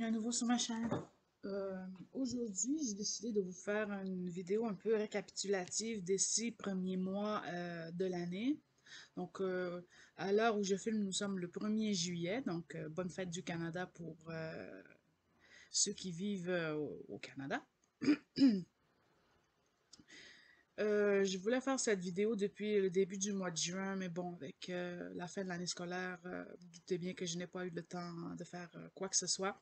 bienvenue à nouveau sur ma chaîne. Aujourd'hui, j'ai décidé de vous faire une vidéo un peu récapitulative des 6 premiers mois de l'année. Donc, à l'heure où je filme, nous sommes le 1er juillet, donc bonne fête du Canada pour ceux qui vivent au Canada. Je voulais faire cette vidéo depuis le début du mois de juin, mais bon, avec la fin de l'année scolaire, vous doutez bien que je n'ai pas eu le temps de faire quoi que ce soit.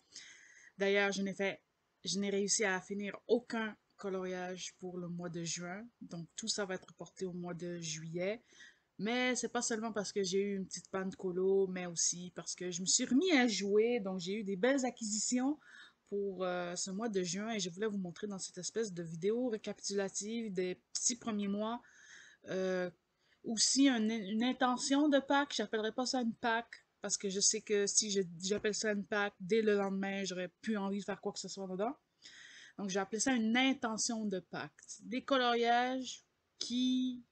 D'ailleurs, je n'ai réussi à finir aucun coloriage pour le mois de juin, donc tout ça va être reporté au mois de juillet. Mais c'est pas seulement parce que j'ai eu une petite panne de colo, mais aussi parce que je me suis remis à jouer, donc j'ai eu des belles acquisitions pour ce mois de juin et je voulais vous montrer dans cette espèce de vidéo récapitulative des 6 premiers mois. Euh, Aussi une intention de Pâques, j'appellerais pas ça une Pâques, parce que je sais que si j'appelle ça une Pâques, dès le lendemain, j'aurais plus envie de faire quoi que ce soit dedans. Donc j'ai appelé ça une intention de Pâques. Des coloriages qui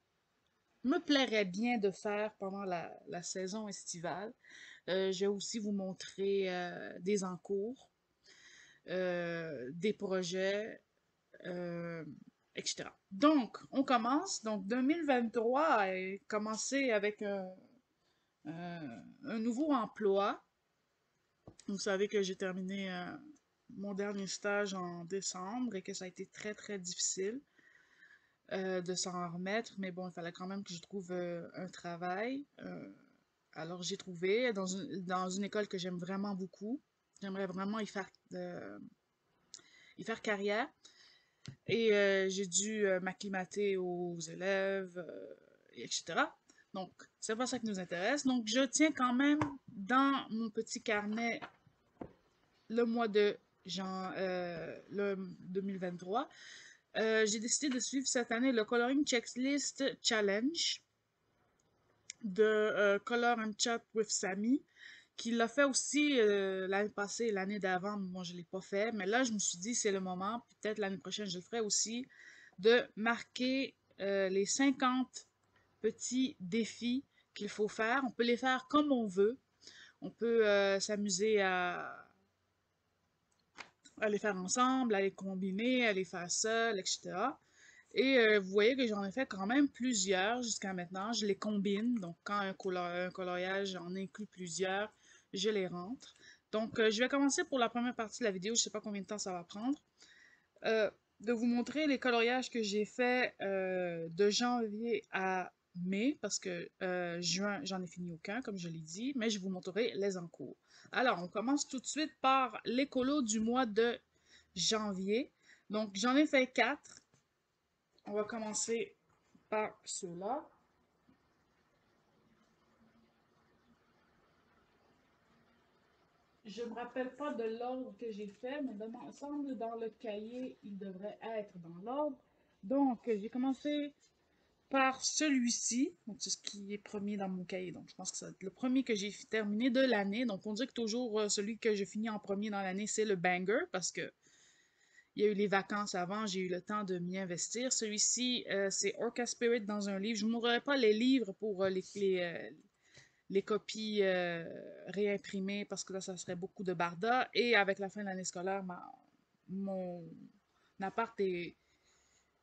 me plairait bien de faire pendant la saison estivale. Je vais aussi vous montrer des encours, des projets, euh, etc. Donc, on commence. Donc, 2023 a commencé avec un nouveau emploi. Vous savez que j'ai terminé mon dernier stage en décembre et que ça a été très, très difficile de s'en remettre, mais bon, il fallait quand même que je trouve un travail. Alors j'ai trouvé dans une école que j'aime vraiment beaucoup. J'aimerais vraiment y faire carrière. Et j'ai dû m'acclimater aux élèves, etc. Donc, c'est pas ça qui nous intéresse. Donc, je tiens quand même dans mon petit carnet le mois de le 2023. J'ai décidé de suivre cette année le Coloring Checklist Challenge de Color and Chat with Sammy, qui l'a fait aussi l'année passée et l'année d'avant. Moi, je ne l'ai pas fait, mais là, je me suis dit, c'est le moment, peut-être l'année prochaine, je le ferai aussi, de marquer les 50 petits défis qu'il faut faire. On peut les faire comme on veut. On peut s'amuser à les faire ensemble, à les combiner, à les faire seuls, etc. Et vous voyez que j'en ai fait quand même plusieurs jusqu'à maintenant. Je les combine. Donc, quand un coloriage en inclut plusieurs, je les rentre. Donc, je vais commencer pour la première partie de la vidéo. Je ne sais pas combien de temps ça va prendre. Euh, de vous montrer les coloriages que j'ai fait de janvier à mai, parce que juin, j'en ai fini aucun, comme je l'ai dit, mais je vous montrerai les en cours. Alors, on commence tout de suite par les colos du mois de janvier. Donc, j'en ai fait 4. On va commencer par ceux-là. Je ne me rappelle pas de l'ordre que j'ai fait, mais il me semble dans le cahier, il devrait être dans l'ordre. Donc, j'ai commencé par celui-ci. Donc, c'est ce qui est premier dans mon cahier. Donc, je pense que c'est le premier que j'ai terminé de l'année. Donc, on dit que toujours celui que je finis en premier dans l'année, c'est le banger parce que il y a eu les vacances avant, j'ai eu le temps de m'y investir. Celui-ci, c'est Orca Spirit dans un livre. Je ne vous montrerai pas les livres pour les copies réimprimées parce que là, ça serait beaucoup de barda. Et avec la fin de l'année scolaire, mon appart est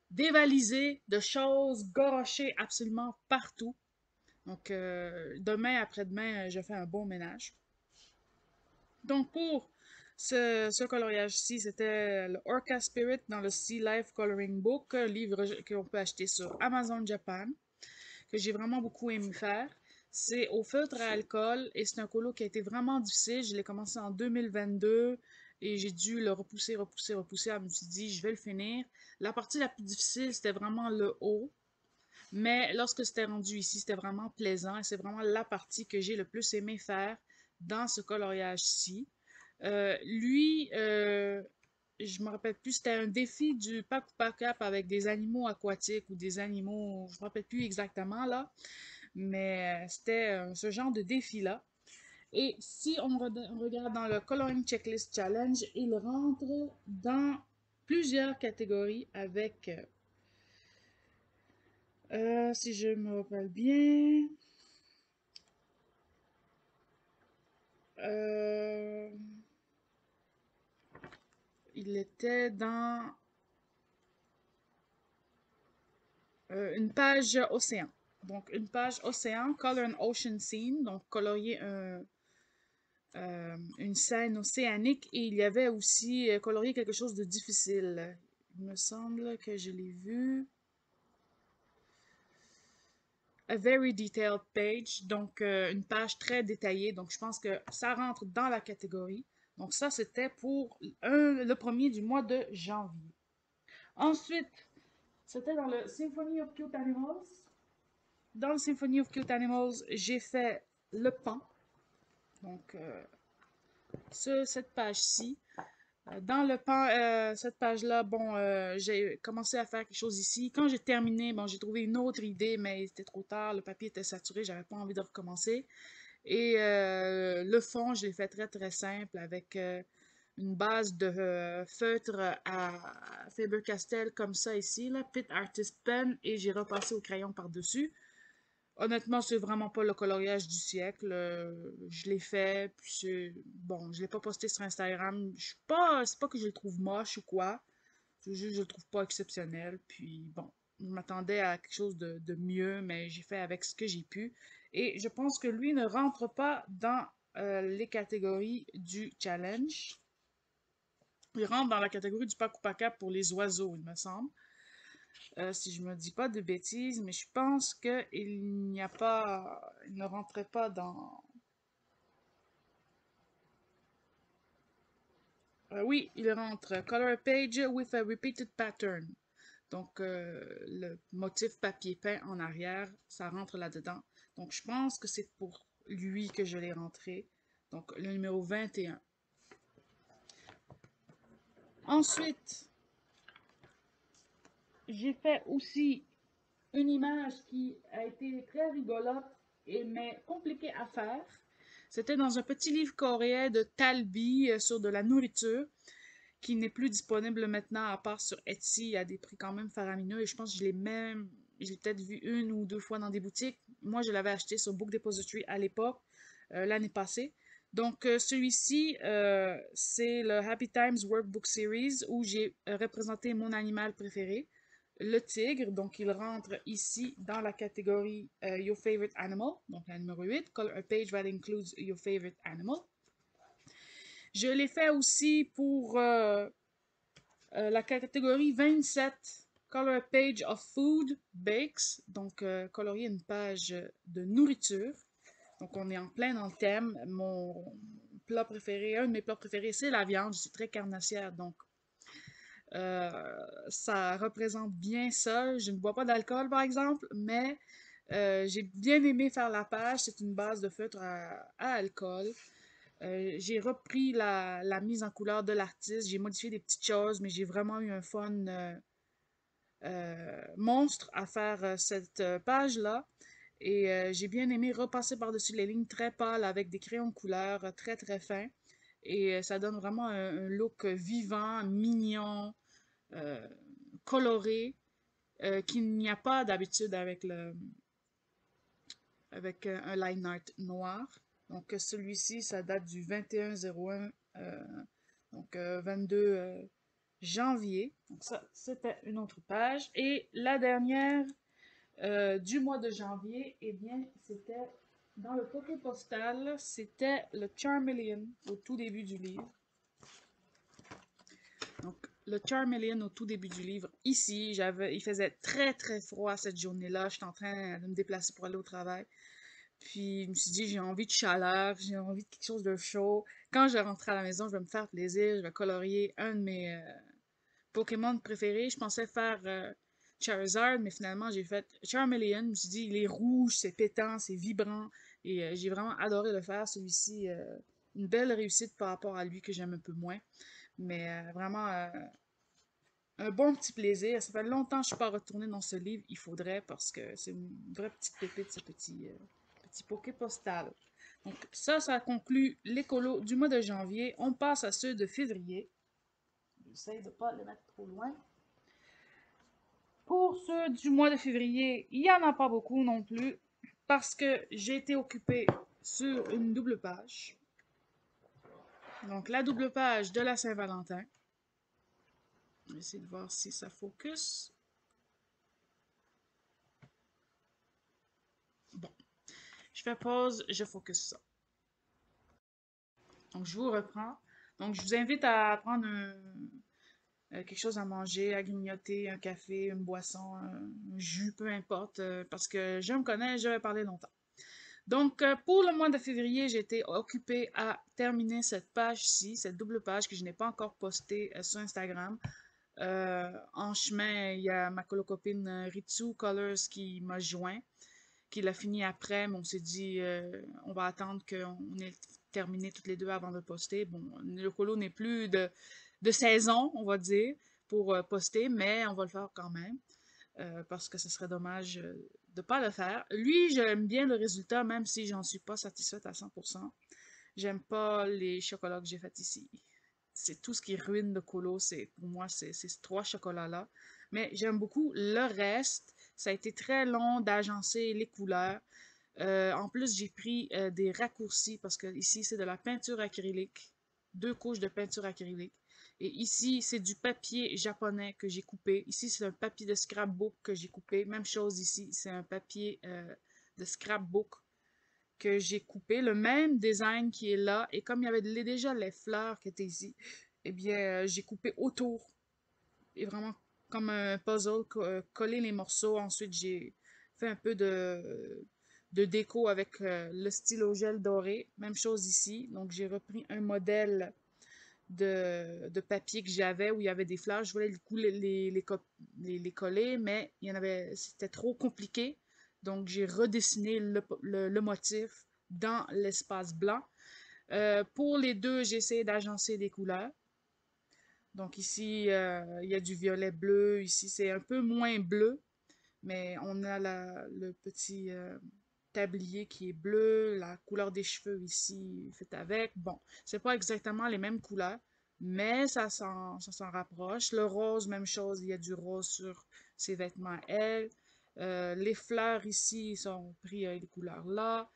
dévalisé de choses gorochées absolument partout. Donc, demain, après-demain, je fais un bon ménage. Donc, pour ce coloriage-ci, c'était le Orca Spirit dans le Sea Life Coloring Book, un livre qu'on peut acheter sur Amazon Japan, que j'ai vraiment beaucoup aimé faire. C'est au feutre à alcool et c'est un colo qui a été vraiment difficile. Je l'ai commencé en 2022 et j'ai dû le repousser. Je me suis dit, je vais le finir. La partie la plus difficile, c'était vraiment le haut. Mais lorsque c'était rendu ici, c'était vraiment plaisant et c'est vraiment la partie que j'ai le plus aimé faire dans ce coloriage-ci. Lui, je me rappelle plus, c'était un défi du pack ou pack up avec des animaux aquatiques ou des animaux, je me rappelle plus exactement là, mais c'était ce genre de défi-là. Et si on regarde dans le Coloring Checklist Challenge, il rentre dans plusieurs catégories avec, si je me rappelle bien, euh, il était dans une page océan. Donc, une page océan, Color an Ocean Scene, donc colorier une scène océanique. Et il y avait aussi colorié quelque chose de difficile. Il me semble que je l'ai vu. A very detailed page, donc une page très détaillée. Donc, je pense que ça rentre dans la catégorie. Donc, ça, c'était pour le premier du mois de janvier. Ensuite, c'était dans le Symphony of Cute Animals. Dans le Symphony of Cute Animals, j'ai fait le pan. Donc, cette page-ci. Dans le pan, cette page-là, bon, j'ai commencé à faire quelque chose ici. Quand j'ai terminé, bon, j'ai trouvé une autre idée, mais c'était trop tard. Le papier était saturé, j'avais pas envie de recommencer. Et le fond, je l'ai fait très très simple avec une base de feutre à Faber-Castell comme ça ici, là, Pitt Artist Pen, et j'ai repassé au crayon par-dessus. Honnêtement, c'est vraiment pas le coloriage du siècle. Je l'ai fait, puis bon, je l'ai pas posté sur Instagram. C'est pas que je le trouve moche ou quoi. C'est juste que je le trouve pas exceptionnel. Puis bon, je m'attendais à quelque chose de mieux, mais j'ai fait avec ce que j'ai pu. Et je pense que lui ne rentre pas dans les catégories du challenge. Il rentre dans la catégorie du Paku Paka pour les oiseaux, il me semble. Si je me dis pas de bêtises, mais je pense que il ne rentrait pas dans. Oui, il rentre. Color a page with a repeated pattern. Donc le motif papier peint en arrière, ça rentre là-dedans. Donc je pense que c'est pour lui que je l'ai rentré. Donc le numéro 21. Ensuite, j'ai fait aussi une image qui a été très rigolote mais compliquée à faire. C'était dans un petit livre coréen de Talby sur de la nourriture qui n'est plus disponible maintenant à part sur Etsy à des prix quand même faramineux et je pense que j'ai peut-être vu une ou deux fois dans des boutiques. Moi, je l'avais acheté sur Book Depository à l'époque, l'année passée. Donc, celui-ci, c'est le Happy Times Workbook Series où j'ai représenté mon animal préféré, le tigre. Donc, il rentre ici dans la catégorie Your Favorite Animal, donc la numéro 8, Color a page that includes your favorite animal. Je l'ai fait aussi pour la catégorie 27, Color a page of food, bakes, donc colorier une page de nourriture. Donc, on est en plein dans le thème. Mon plat préféré, un de mes plats préférés, c'est la viande. Je suis très carnassière, donc ça représente bien ça. Je ne bois pas d'alcool, par exemple, mais j'ai bien aimé faire la page. C'est une base de feutre à alcool. J'ai repris la mise en couleur de l'artiste. J'ai modifié des petites choses, mais j'ai vraiment eu un fun monstre à faire cette page-là. Et j'ai bien aimé repasser par-dessus les lignes très pâles avec des crayons de couleur très très fins. Et ça donne vraiment un look vivant, mignon, euh, coloré, qu'il n'y a pas d'habitude avec un line art noir. Donc celui-ci, ça date du 21-01, donc 22 janvier. Donc ça, c'était une autre page. Et la dernière du mois de janvier, eh bien, c'était dans le Poké Postal, c'était le Charmeleon au tout début du livre. Donc, le Charmeleon au tout début du livre. Ici, il faisait très très froid cette journée-là. J'étais en train de me déplacer pour aller au travail. Puis, je me suis dit, j'ai envie de chaleur, j'ai envie de quelque chose de chaud. Quand je rentre à la maison, je vais me faire plaisir, je vais colorier un de mes Pokémon préférés. Je pensais faire Charizard, mais finalement, j'ai fait Charmeleon. Je me suis dit, il est rouge, c'est pétant, c'est vibrant. Et j'ai vraiment adoré le faire. Celui-ci, une belle réussite par rapport à lui que j'aime un peu moins. Mais vraiment, un bon petit plaisir. Ça fait longtemps que je ne suis pas retournée dans ce livre. Il faudrait parce que c'est une vraie petite pépite, ce petit Poké postal. Donc ça conclut l'écolo du mois de janvier. On passe à ceux de février. J'essaie de ne pas le mettre trop loin. Pour ceux du mois de février, il n'y en a pas beaucoup non plus parce que j'ai été occupée sur une double page. Donc la double page de la Saint-Valentin. Je vais essayer de voir si ça focus. Bon, je fais pause, je focus ça. Donc, je vous reprends. Donc, je vous invite à prendre quelque chose à manger, à grignoter, un café, une boisson, un jus, peu importe, parce que je me connais, je vais parler longtemps. Donc, pour le mois de février, j'ai été occupée à terminer cette page-ci, cette double page que je n'ai pas encore postée sur Instagram. En chemin, il y a ma colocopine Ritsu Colors qui m'a joint, qui l'a fini après, mais on s'est dit, on va attendre qu'on ait terminé toutes les deux avant de poster. Bon, le colo n'est plus de saison, on va dire, pour poster, mais on va le faire quand même, parce que ce serait dommage de ne pas le faire. Lui, j'aime bien le résultat, même si j'en suis pas satisfaite à 100%. J'aime pas les chocolats que j'ai faits ici. C'est tout ce qui ruine le colo, pour moi, c'est ces trois chocolats-là. Mais j'aime beaucoup le reste. Ça a été très long d'agencer les couleurs. En plus, j'ai pris des raccourcis parce que ici, c'est de la peinture acrylique. 2 couches de peinture acrylique. Et ici, c'est du papier japonais que j'ai coupé. Ici, c'est un papier de scrapbook que j'ai coupé. Même chose ici, c'est un papier de scrapbook que j'ai coupé. Le même design qui est là. Et comme il y avait déjà les fleurs qui étaient ici, eh bien, j'ai coupé autour. Et vraiment comme un puzzle, coller les morceaux. Ensuite, j'ai fait un peu de déco avec le stylo gel doré. Même chose ici. Donc, j'ai repris un modèle de papier que j'avais où il y avait des fleurs. Je voulais du coup les coller, mais il y en avait, c'était trop compliqué. Donc, j'ai redessiné le motif dans l'espace blanc. Pour les deux, j'ai essayé d'agencer des couleurs. Donc ici, il y a du violet bleu. Ici, c'est un peu moins bleu, mais on a le petit tablier qui est bleu, la couleur des cheveux ici fait avec. Bon, c'est pas exactement les mêmes couleurs, mais ça s'en rapproche. Le rose, même chose, il y a du rose sur ses vêtements, elle. Les fleurs ici sont pris avec les couleurs là,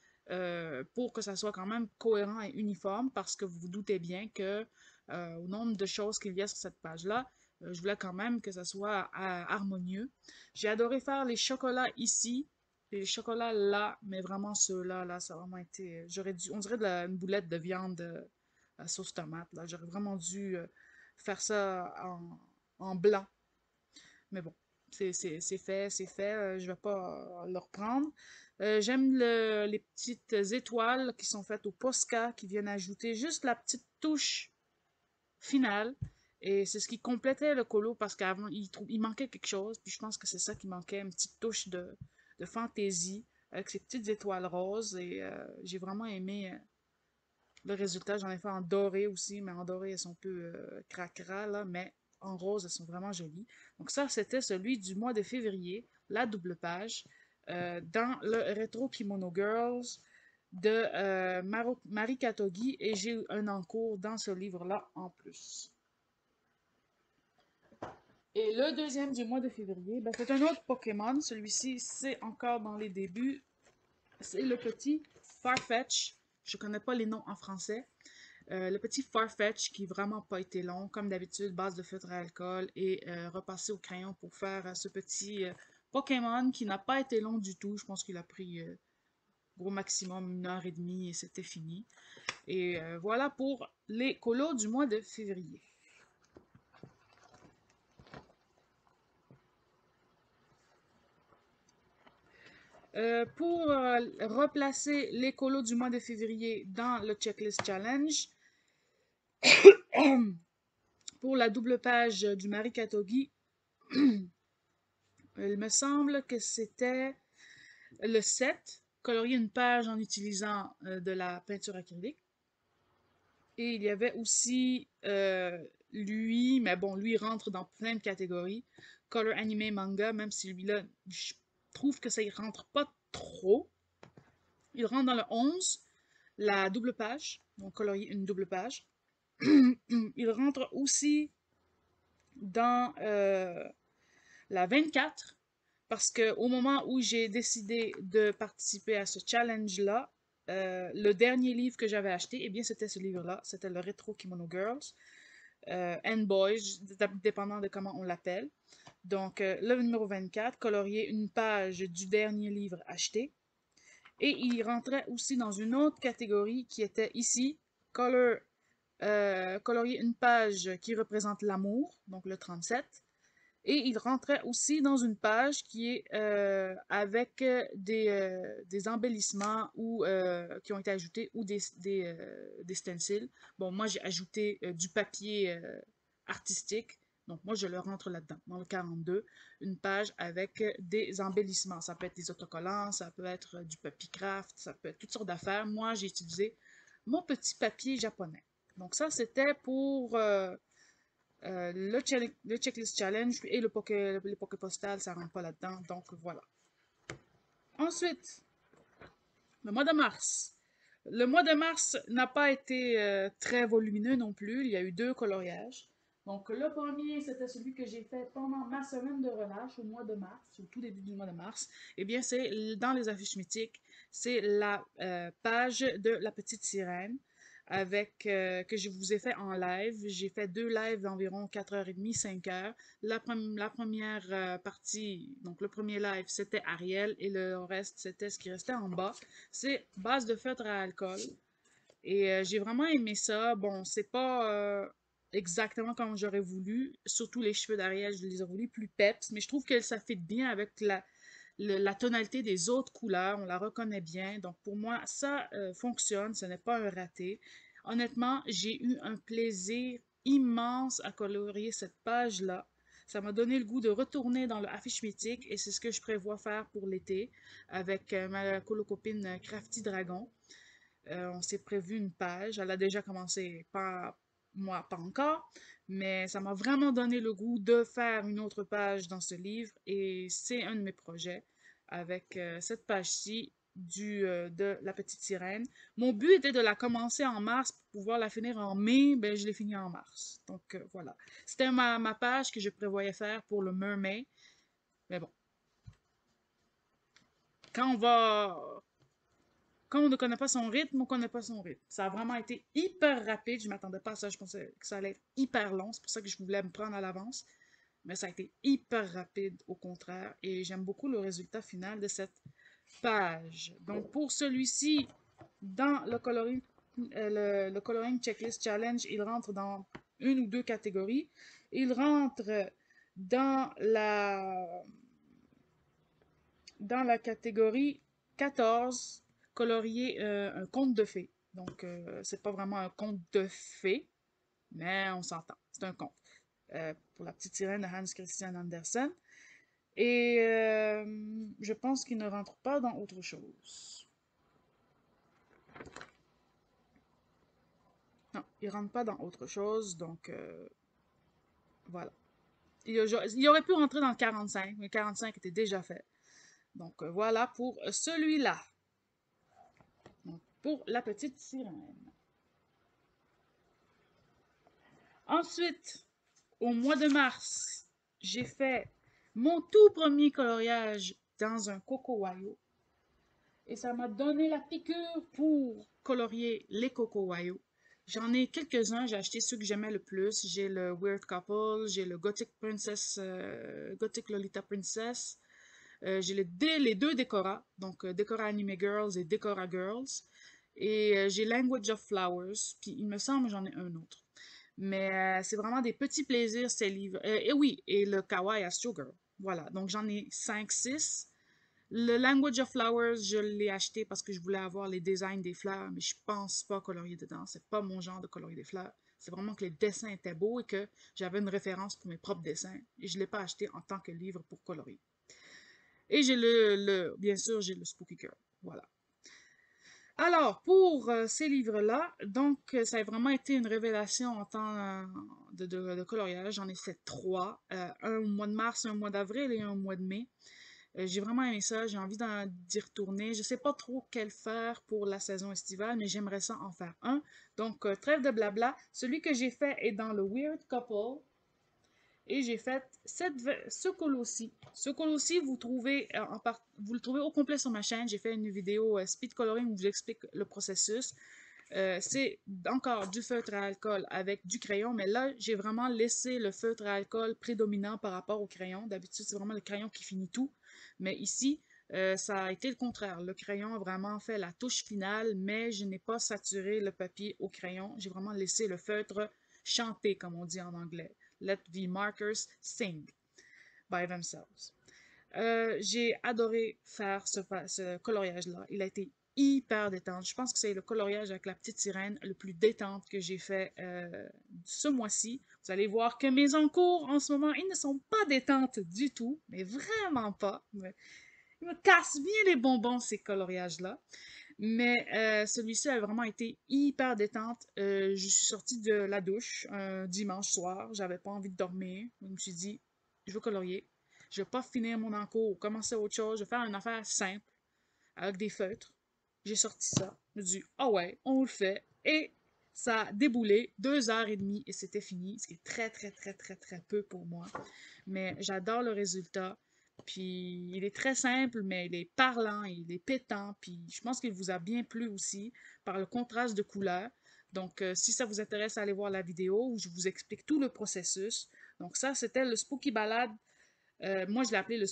pour que ça soit quand même cohérent et uniforme, parce que vous vous doutez bien que au nombre de choses qu'il y a sur cette page-là, je voulais quand même que ça soit harmonieux. J'ai adoré faire les chocolats ici, les chocolats là, mais vraiment ceux-là, là, ça a vraiment été. J'aurais dû. On dirait une boulette de viande à sauce tomate, là. J'aurais vraiment dû faire ça en blanc. Mais bon, c'est fait, c'est fait. Je vais pas le reprendre. J'aime les petites étoiles qui sont faites au Posca, qui viennent ajouter juste la petite touche finale. Et c'est ce qui complétait le colo parce qu'avant, il manquait quelque chose. Puis je pense que c'est ça qui manquait, une petite touche de fantaisie avec ces petites étoiles roses. Et j'ai vraiment aimé le résultat. J'en ai fait en doré aussi, mais en doré, elles sont un peu cracra, là. Mais en rose, elles sont vraiment jolies. Donc ça, c'était celui du mois de février, la double page, dans le Retro Kimono Girls de Marie Katogi. Et j'ai eu un encours dans ce livre-là en plus. Et le deuxième du mois de février, ben, c'est un autre Pokémon. Celui-ci, c'est encore dans les débuts. C'est le petit Farfetch. Je connais pas les noms en français. Le petit Farfetch qui vraiment pas été long. Comme d'habitude, base de feutre à alcool et repassé au crayon pour faire ce petit Pokémon qui n'a pas été long du tout. Je pense qu'il a pris gros maximum 1 heure et demie et c'était fini. Et voilà pour les colos du mois de février. Pour replacer les colos du mois de février dans le Checklist Challenge, pour la double page du Marie Katogi, il me semble que c'était le 7, colorier une page en utilisant de la peinture acrylique. Et il y avait aussi lui, mais bon, lui rentre dans plein de catégories. Color animé manga, même si lui-là, je trouve que ça y rentre pas trop. Il rentre dans le 11, la double page, donc colorier une double page. Il rentre aussi dans la 24, parce que au moment où j'ai décidé de participer à ce challenge-là, le dernier livre que j'avais acheté, eh bien, c'était ce livre-là, c'était le Retro Kimono Girls. and boys, dépendant de comment on l'appelle. Donc, le numéro 24, colorier une page du dernier livre acheté. Et il rentrait aussi dans une autre catégorie qui était ici, colorier une page qui représente l'amour, donc le 37. Et il rentrait aussi dans une page qui est avec des embellissements ou, qui ont été ajoutés ou des stencils. Bon, moi, j'ai ajouté du papier artistique. Donc, moi, je le rentre là-dedans, dans le 42, une page avec des embellissements. Ça peut être des autocollants, ça peut être du papier craft, ça peut être toutes sortes d'affaires. Moi, j'ai utilisé mon petit papier japonais. Donc, ça, c'était pour le checklist challenge et les poké postales, ça rentre pas là-dedans. Donc voilà. Ensuite, le mois de mars. Le mois de mars n'a pas été très volumineux non plus. Il y a eu 2 coloriages. Donc le premier, c'était celui que j'ai fait pendant ma semaine de relâche au mois de mars, au tout début du mois de mars. Eh bien, c'est dans les affiches mythiques. C'est la page de la petite sirène avec que je vous ai fait en live. J'ai fait 2 lives d'environ 4h30, 5h. La première partie, donc le premier live, c'était Ariel et le reste, c'était ce qui restait en bas. C'est base de feutre à alcool. Et j'ai vraiment aimé ça. Bon, c'est pas exactement comme j'aurais voulu. Surtout les cheveux d'Ariel, je les ai voulu plus peps, mais je trouve que ça fit bien avec la tonalité des autres couleurs, on la reconnaît bien. Donc pour moi, ça fonctionne, ce n'est pas un raté. Honnêtement, j'ai eu un plaisir immense à colorier cette page-là. Ça m'a donné le goût de retourner dans le affiche mythique et c'est ce que je prévois faire pour l'été avec ma colocopine Crafty Dragon. On s'est prévu une page. Elle a déjà commencé, pas moi, pas encore, mais ça m'a vraiment donné le goût de faire une autre page dans ce livre et c'est un de mes projets avec cette page-ci de La Petite Sirène. Mon but était de la commencer en mars pour pouvoir la finir en mai, ben je l'ai finie en mars. Donc voilà. C'était ma page que je prévoyais faire pour le Mermaid, mais bon. Quand on va quand on ne connaît pas son rythme, on ne connaît pas son rythme. Ça a vraiment été hyper rapide. Je ne m'attendais pas à ça. Je pensais que ça allait être hyper long. C'est pour ça que je voulais me prendre à l'avance. Mais ça a été hyper rapide, au contraire. Et j'aime beaucoup le résultat final de cette page. Donc, pour celui-ci, dans le Coloring Checklist Challenge, il rentre dans une ou deux catégories. Il rentre dans la catégorie 14, colorier un conte de fées. Donc, c'est pas vraiment un conte de fées, mais on s'entend. C'est un conte. Pour la petite sirène de Hans Christian Andersen. Et je pense qu'il ne rentre pas dans autre chose. Non, il rentre pas dans autre chose, donc voilà. Il aurait pu rentrer dans le 45, mais le 45 était déjà fait. Donc voilà pour celui-là. Donc, pour la petite sirène. Ensuite, au mois de mars, j'ai fait mon tout premier coloriage dans un Coco Wayo. Et ça m'a donné la piqûre pour colorier les Coco Wayo. J'en ai quelques-uns, j'ai acheté ceux que j'aimais le plus. J'ai le Weird Couple, j'ai le Gothic Princess, Gothic Lolita Princess. J'ai les deux Decora, donc Decora Anime Girls et Decora Girls. Et j'ai Language of Flowers, puis il me semble que j'en ai un autre. Mais c'est vraiment des petits plaisirs, ces livres. Et oui, et le Kawaii Astro Girl. Voilà, donc j'en ai 5, 6. Le Language of Flowers, je l'ai acheté parce que je voulais avoir les designs des fleurs, mais je pense pas colorier dedans. C'est pas mon genre de colorier des fleurs. C'est vraiment que les dessins étaient beaux et que j'avais une référence pour mes propres dessins. Et je l'ai pas acheté en tant que livre pour colorier. Et j'ai bien sûr, j'ai le Spooky Girl. Voilà. Alors, pour ces livres-là, donc, ça a vraiment été une révélation en temps de coloriage. J'en ai fait 3, un au mois de mars, un au mois d'avril et un au mois de mai. J'ai vraiment aimé ça, j'ai envie d'y retourner. Je sais pas trop quel faire pour la saison estivale, mais j'aimerais ça en faire un. Donc, trêve de blabla. Celui que j'ai fait est dans le Weird Couple. Et j'ai fait ce colo-ci. Ce colo-ci, vous le trouvez au complet sur ma chaîne. J'ai fait une vidéo speed coloring où j'explique le processus. C'est encore du feutre à alcool avec du crayon, mais là, j'ai vraiment laissé le feutre à alcool prédominant par rapport au crayon. D'habitude, c'est vraiment le crayon qui finit tout, mais ici, ça a été le contraire. Le crayon a vraiment fait la touche finale, mais je n'ai pas saturé le papier au crayon. J'ai vraiment laissé le feutre chanter, comme on dit en anglais. Let the markers sing by themselves. J'ai adoré faire ce coloriage-là. Il a été hyper détente. Je pense que c'est le coloriage avec la petite sirène le plus détente que j'ai fait ce mois-ci. Vous allez voir que mes encours en ce moment, ils ne sont pas détentes du tout, mais vraiment pas. Ils me cassent bien les bonbons, ces coloriages-là. Mais celui-ci a vraiment été hyper détente. Je suis sortie de la douche un dimanche soir. J'avais pas envie de dormir. Je me suis dit, je veux colorier. Je vais pas finir mon encours ou commencer autre chose. Je vais faire une affaire simple avec des feutres. J'ai sorti ça. Je me suis dit, ah ouais, on le fait. Et ça a déboulé 2 heures et demie et c'était fini. Ce qui est très, très, très, très, très peu pour moi. Mais j'adore le résultat. Puis il est très simple, mais il est parlant, il est pétant. Puis je pense qu'il vous a bien plu aussi par le contraste de couleurs. Donc, si ça vous intéresse, allez voir la vidéo où je vous explique tout le processus. Donc, ça, c'était le Spooky Ballade. Moi, je l'ai appelé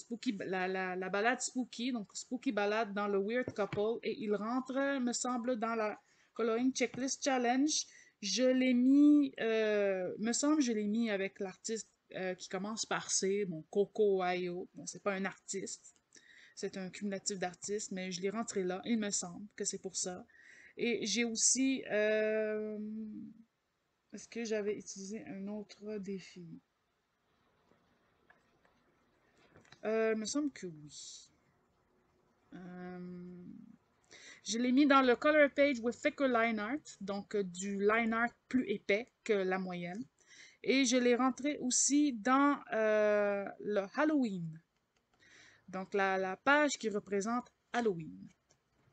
la balade Spooky. Donc, Spooky Ballade dans le Weird Couple. Et il rentre, me semble, dans la Coloring Checklist Challenge. Je l'ai mis, me semble, je l'ai mis avec l'artiste qui commence par C, bon, Coco Ayo. Bon, c'est pas un artiste, c'est un cumulatif d'artistes, mais je l'ai rentré là. Il me semble que c'est pour ça. Et j'ai aussi, est-ce que j'avais utilisé un autre défi? Il me semble que oui. Euh, je l'ai mis dans le Color Page with Thicker Line Art, donc du line art plus épais que la moyenne. Et je l'ai rentré aussi dans le Halloween. Donc la page qui représente Halloween.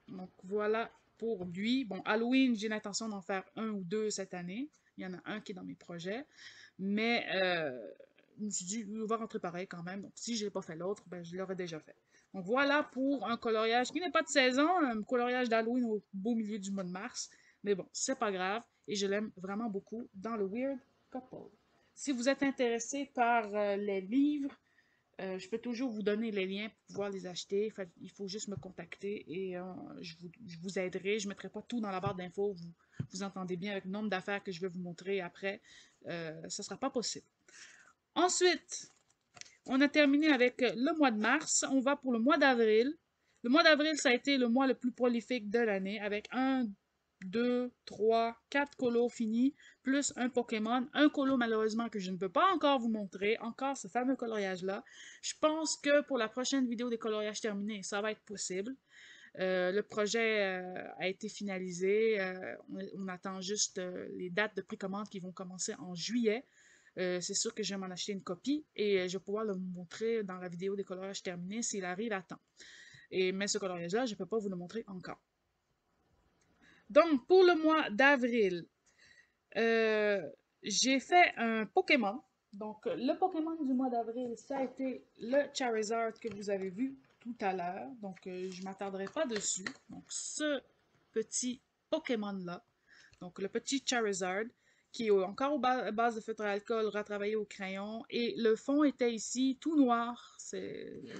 Donc voilà pour lui. Bon, Halloween, j'ai l'intention d'en faire un ou deux cette année. Il y en a un qui est dans mes projets. Mais je me suis dit, il va rentrer pareil quand même. Donc si je n'ai pas fait l'autre, ben, je l'aurais déjà fait. Donc voilà pour un coloriage qui n'est pas de saison, un coloriage d'Halloween au beau milieu du mois de mars. Mais bon, c'est pas grave. Et je l'aime vraiment beaucoup dans le Weird Couple. Si vous êtes intéressé par les livres, je peux toujours vous donner les liens pour pouvoir les acheter. Il faut juste me contacter et je vous aiderai. Je ne mettrai pas tout dans la barre d'infos. Vous entendez bien avec le nombre d'affaires que je vais vous montrer après. Ce ne sera pas possible. Ensuite, on a terminé avec le mois de mars. On va pour le mois d'avril. Le mois d'avril, ça a été le mois le plus prolifique de l'année avec 1, 2, 3, 4 colos finis, plus un Pokémon. Un colo, malheureusement, que je ne peux pas encore vous montrer. Encore ce fameux coloriage-là. Je pense que pour la prochaine vidéo des coloriages terminés, ça va être possible. Le projet a été finalisé. On attend juste les dates de précommande qui vont commencer en juillet. C'est sûr que je vais m'en acheter une copie et je vais pouvoir le montrer dans la vidéo des coloriages terminés s'il arrive à temps. Mais ce coloriage-là, je ne peux pas vous le montrer encore. Donc, pour le mois d'avril, euh, j'ai fait un Pokémon. Donc, le Pokémon du mois d'avril, ça a été le Charizard que vous avez vu tout à l'heure. Donc, je ne m'attarderai pas dessus. Donc, ce petit Pokémon-là, donc le petit Charizard, qui est encore à base de feutre à alcool retravaillé au crayon. Et le fond était ici tout noir.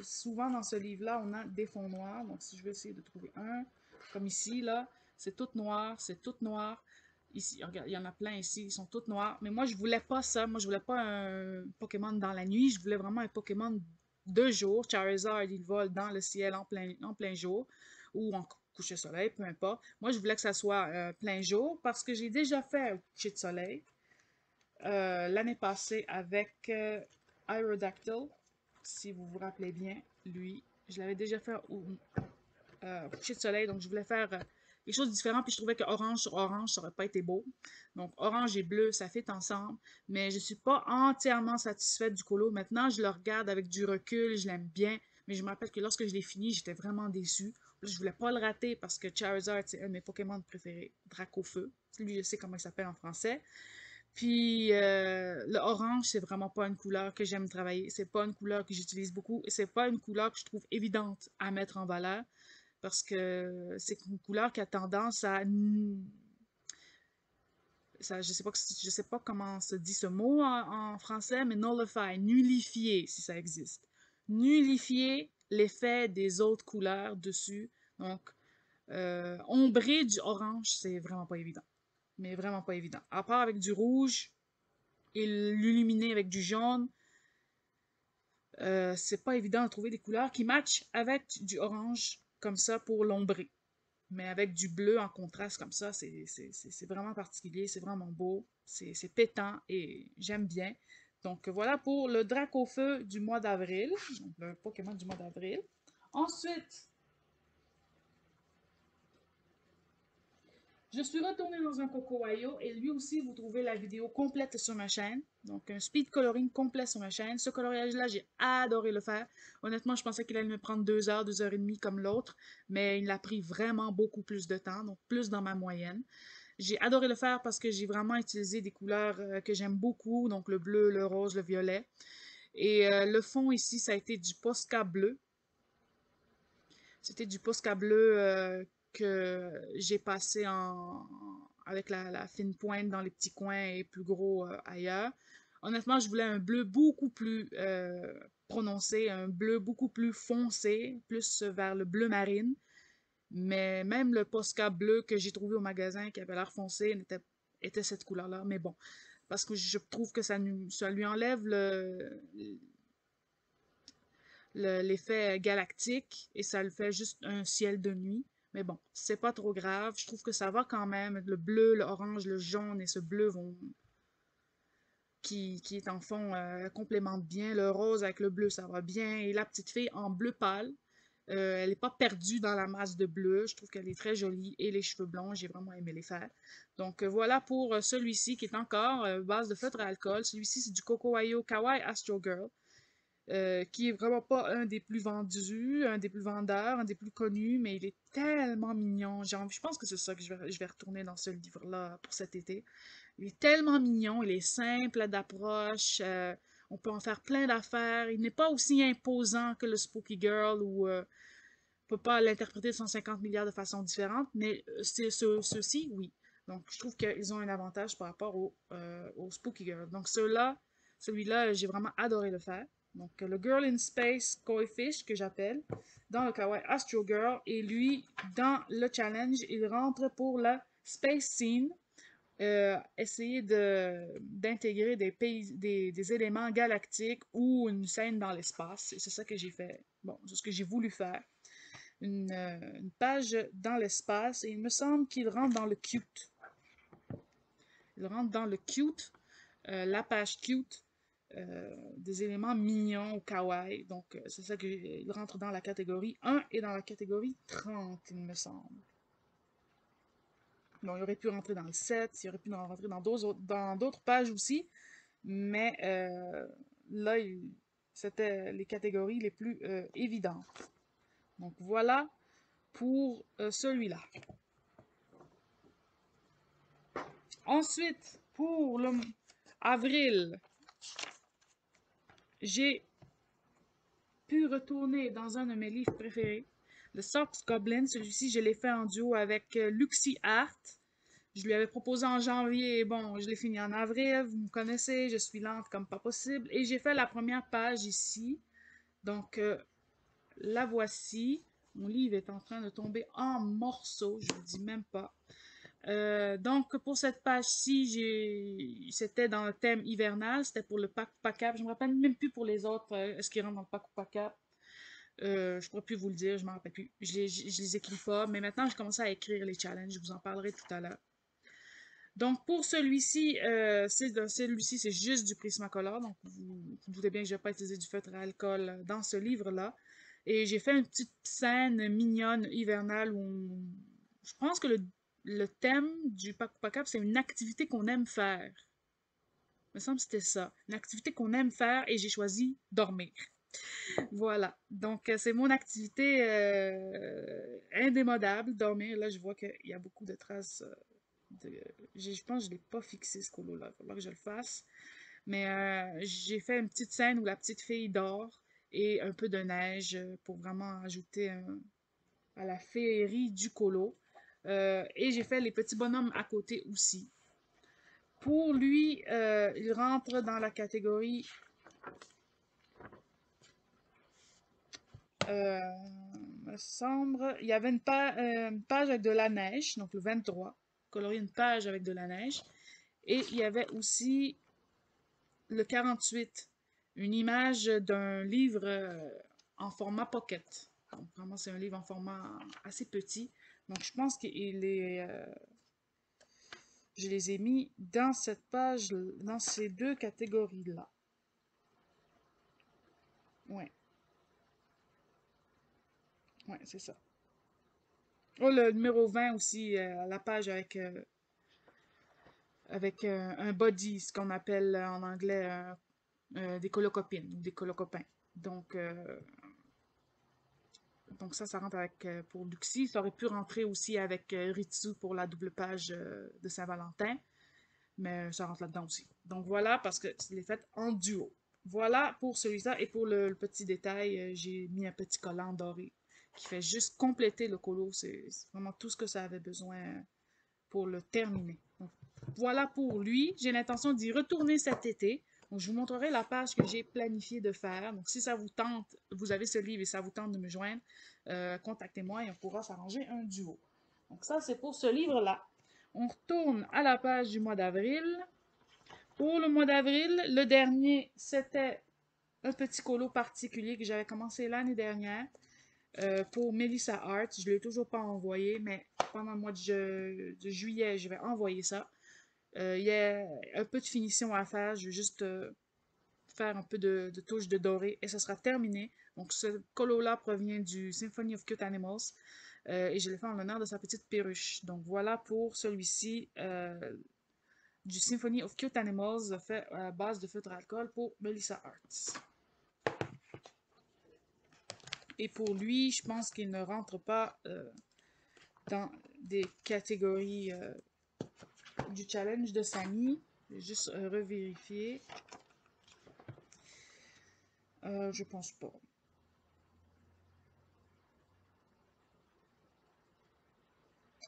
Souvent dans ce livre-là, on a des fonds noirs. Donc, si je vais essayer de trouver un, comme ici, là, c'est tout noir, c'est tout noir. Ici, regarde, il y en a plein ici, ils sont tous noirs. Mais moi, je voulais pas ça. Moi, je voulais pas un Pokémon dans la nuit. Je voulais vraiment un Pokémon de jour. Charizard, il vole dans le ciel en plein jour ou en coucher de soleil, peu importe. Moi, je voulais que ça soit plein jour parce que j'ai déjà fait un coucher de soleil l'année passée avec Aerodactyl. Si vous vous rappelez bien, lui, je l'avais déjà fait au coucher de soleil. Donc, je voulais faire quelque chose de différent. Puis, je trouvais que orange sur orange, ça n'aurait pas été beau. Donc, orange et bleu, ça fit ensemble. Mais je ne suis pas entièrement satisfaite du colo. Maintenant, je le regarde avec du recul. Je l'aime bien. Mais je me rappelle que lorsque je l'ai fini, j'étais vraiment déçue. Je voulais pas le rater parce que Charizard, c'est un de mes Pokémon préférés. Dracofeu. Lui, je sais comment il s'appelle en français. Puis le orange, c'est vraiment pas une couleur que j'aime travailler. C'est pas une couleur que j'utilise beaucoup. Et c'est pas une couleur que je trouve évidente à mettre en valeur parce que c'est une couleur qui a tendance à ça, je sais pas comment se dit ce mot en français, mais nullify, nullifier, si ça existe. Nullifier l'effet des autres couleurs dessus. Donc, ombrer du orange, c'est vraiment pas évident. Mais vraiment pas évident. À part avec du rouge et l'illuminer avec du jaune, c'est pas évident de trouver des couleurs qui matchent avec du orange comme ça pour l'ombrer. Mais avec du bleu en contraste comme ça, c'est vraiment particulier, c'est vraiment beau, c'est pétant et j'aime bien. Donc voilà pour le Dracofeu du mois d'avril, donc le Pokémon du mois d'avril. Ensuite, je suis retournée dans un Cocowayo et lui aussi, vous trouvez la vidéo complète sur ma chaîne. Donc, un speed coloring complet sur ma chaîne. Ce coloriage-là, j'ai adoré le faire. Honnêtement, je pensais qu'il allait me prendre 2 heures, 2 heures et demie comme l'autre, mais il a pris vraiment beaucoup plus de temps, donc plus dans ma moyenne. J'ai adoré le faire parce que j'ai vraiment utilisé des couleurs que j'aime beaucoup, donc le bleu, le rose, le violet. Et le fond ici, ça a été du Posca bleu. C'était du Posca bleu que j'ai passé avec la fine pointe dans les petits coins et plus gros ailleurs. Honnêtement, je voulais un bleu beaucoup plus prononcé, un bleu beaucoup plus foncé, plus vers le bleu marine. Mais même le Posca bleu que j'ai trouvé au magasin qui avait l'air foncé était cette couleur-là. Mais bon, parce que je trouve que ça lui enlève l'effet galactique et ça le fait juste un ciel de nuit. Mais bon, c'est pas trop grave. Je trouve que ça va quand même. Le bleu, l'orange, le jaune et ce bleu qui est en fond complémente bien. Le rose avec le bleu, ça va bien. Et la petite fille en bleu pâle, elle n'est pas perdue dans la masse de bleu. Je trouve qu'elle est très jolie. Et les cheveux blonds, j'ai vraiment aimé les faire. Donc voilà pour celui-ci qui est encore base de feutre à alcool. Celui-ci, c'est du Coco Ayo Kawaii Astro Girl. Qui est vraiment pas un des plus vendus, un des plus vendeurs, un des plus connus, mais il est tellement mignon. Je pense que c'est ça que je vais retourner dans ce livre-là pour cet été. Il est tellement mignon, il est simple d'approche, on peut en faire plein d'affaires. Il n'est pas aussi imposant que le Spooky Girl où on peut pas l'interpréter de 150 milliards de façons différentes, mais ceux-ci, oui. Donc, je trouve qu'ils ont un avantage par rapport au Spooky Girl. Donc, celui-là, j'ai vraiment adoré le faire. Donc, le Girl in Space Koi Fish, que j'appelle, dans le Kawaii Astro Girl, et lui, dans le challenge, il rentre pour la Space Scene, essayer d'intégrer des éléments galactiques ou une scène dans l'espace. Et c'est ça que j'ai fait. Bon, c'est ce que j'ai voulu faire. Une page dans l'espace et il me semble qu'il rentre dans le cute. Il rentre dans le cute, la page cute, des éléments mignons ou kawaii. Donc, c'est ça qu'il rentre dans la catégorie 1 et dans la catégorie 30, il me semble. Bon, il aurait pu rentrer dans le 7, il aurait pu rentrer dans d'autres pages aussi, mais là, c'était les catégories les plus évidentes. Donc, voilà pour celui-là. Ensuite, pour le avril, j'ai pu retourner dans un de mes livres préférés, le Sox Goblin. Celui-ci, je l'ai fait en duo avec Luxie Art. Je lui avais proposé en janvier, et bon, je l'ai fini en avril. Vous me connaissez, je suis lente comme pas possible. Et j'ai fait la première page ici. Donc, la voici. Mon livre est en train de tomber en morceaux, je vous dis même pas. Donc, pour cette page-ci, c'était dans le thème hivernal, c'était pour le Pack Pacap. Je me rappelle même plus pour les autres, est-ce qu'ils rentrent dans le Pack Pacap? Je pourrais plus vous le dire, je m'en rappelle plus. Je les écris pas, mais maintenant, j'ai commencé à écrire les challenges, je vous en parlerai tout à l'heure. Donc, pour celui-ci, celui-ci, c'est juste du Prismacolor, donc vous doutez bien que je vais pas utiliser du feutre à alcool dans ce livre-là. Et j'ai fait une petite scène mignonne hivernale où je pense que le thème du Paku Pakap, c'est une activité qu'on aime faire. Il me semble que c'était ça. Une activité qu'on aime faire et j'ai choisi dormir. Voilà. Donc, c'est mon activité indémodable, dormir. Là, je vois qu'il y a beaucoup de traces. Je pense que je ne l'ai pas fixé ce colo-là. Il va falloir que je le fasse. Mais j'ai fait une petite scène où la petite fille dort et un peu de neige pour vraiment ajouter à la féerie du colo. Et j'ai fait les petits bonhommes à côté aussi. Pour lui, il rentre dans la catégorie me semble, il y avait une page avec de la neige, donc le 23, colorier une page avec de la neige. Et il y avait aussi le 48, une image d'un livre en format pocket. Donc vraiment, c'est un livre en format assez petit. Donc je pense qu'il est... je les ai mis dans cette page, dans ces deux catégories-là. Ouais, ouais, c'est ça. Oh, le numéro 20 aussi, la page avec un body, ce qu'on appelle en anglais des colocopines ou des colocopains. Donc, donc ça rentre avec pour Luxie. Ça aurait pu rentrer aussi avec Ritsu pour la double page de Saint-Valentin, mais ça rentre là-dedans aussi. Donc voilà, parce que c'est les fait en duo. Voilà pour celui-là. Et pour le petit détail, j'ai mis un petit collant doré qui fait juste compléter le colo. C'est vraiment tout ce que ça avait besoin pour le terminer. Donc, voilà pour lui. J'ai l'intention d'y retourner cet été. Donc, je vous montrerai la page que j'ai planifié de faire. Donc, si ça vous tente, vous avez ce livre et ça vous tente de me joindre, contactez-moi et on pourra s'arranger un duo. Donc, ça, c'est pour ce livre-là. On retourne à la page du mois d'avril. Pour le mois d'avril, le dernier, c'était un petit colo particulier que j'avais commencé l'année dernière pour Melissa Art. Je ne l'ai toujours pas envoyé, mais pendant le mois de juillet, je vais envoyer ça. Il y a un peu de finition à faire. Je vais juste faire un peu de touche de doré et ça sera terminé. Donc, ce colo-là provient du Symphony of Cute Animals et je l'ai fait en l'honneur de sa petite perruche. Donc, voilà pour celui-ci du Symphony of Cute Animals fait à base de feutre à alcool pour Melissa Arts. Et pour lui, je pense qu'il ne rentre pas dans des catégories du challenge de Samy. Je vais juste revérifier. Je pense pas.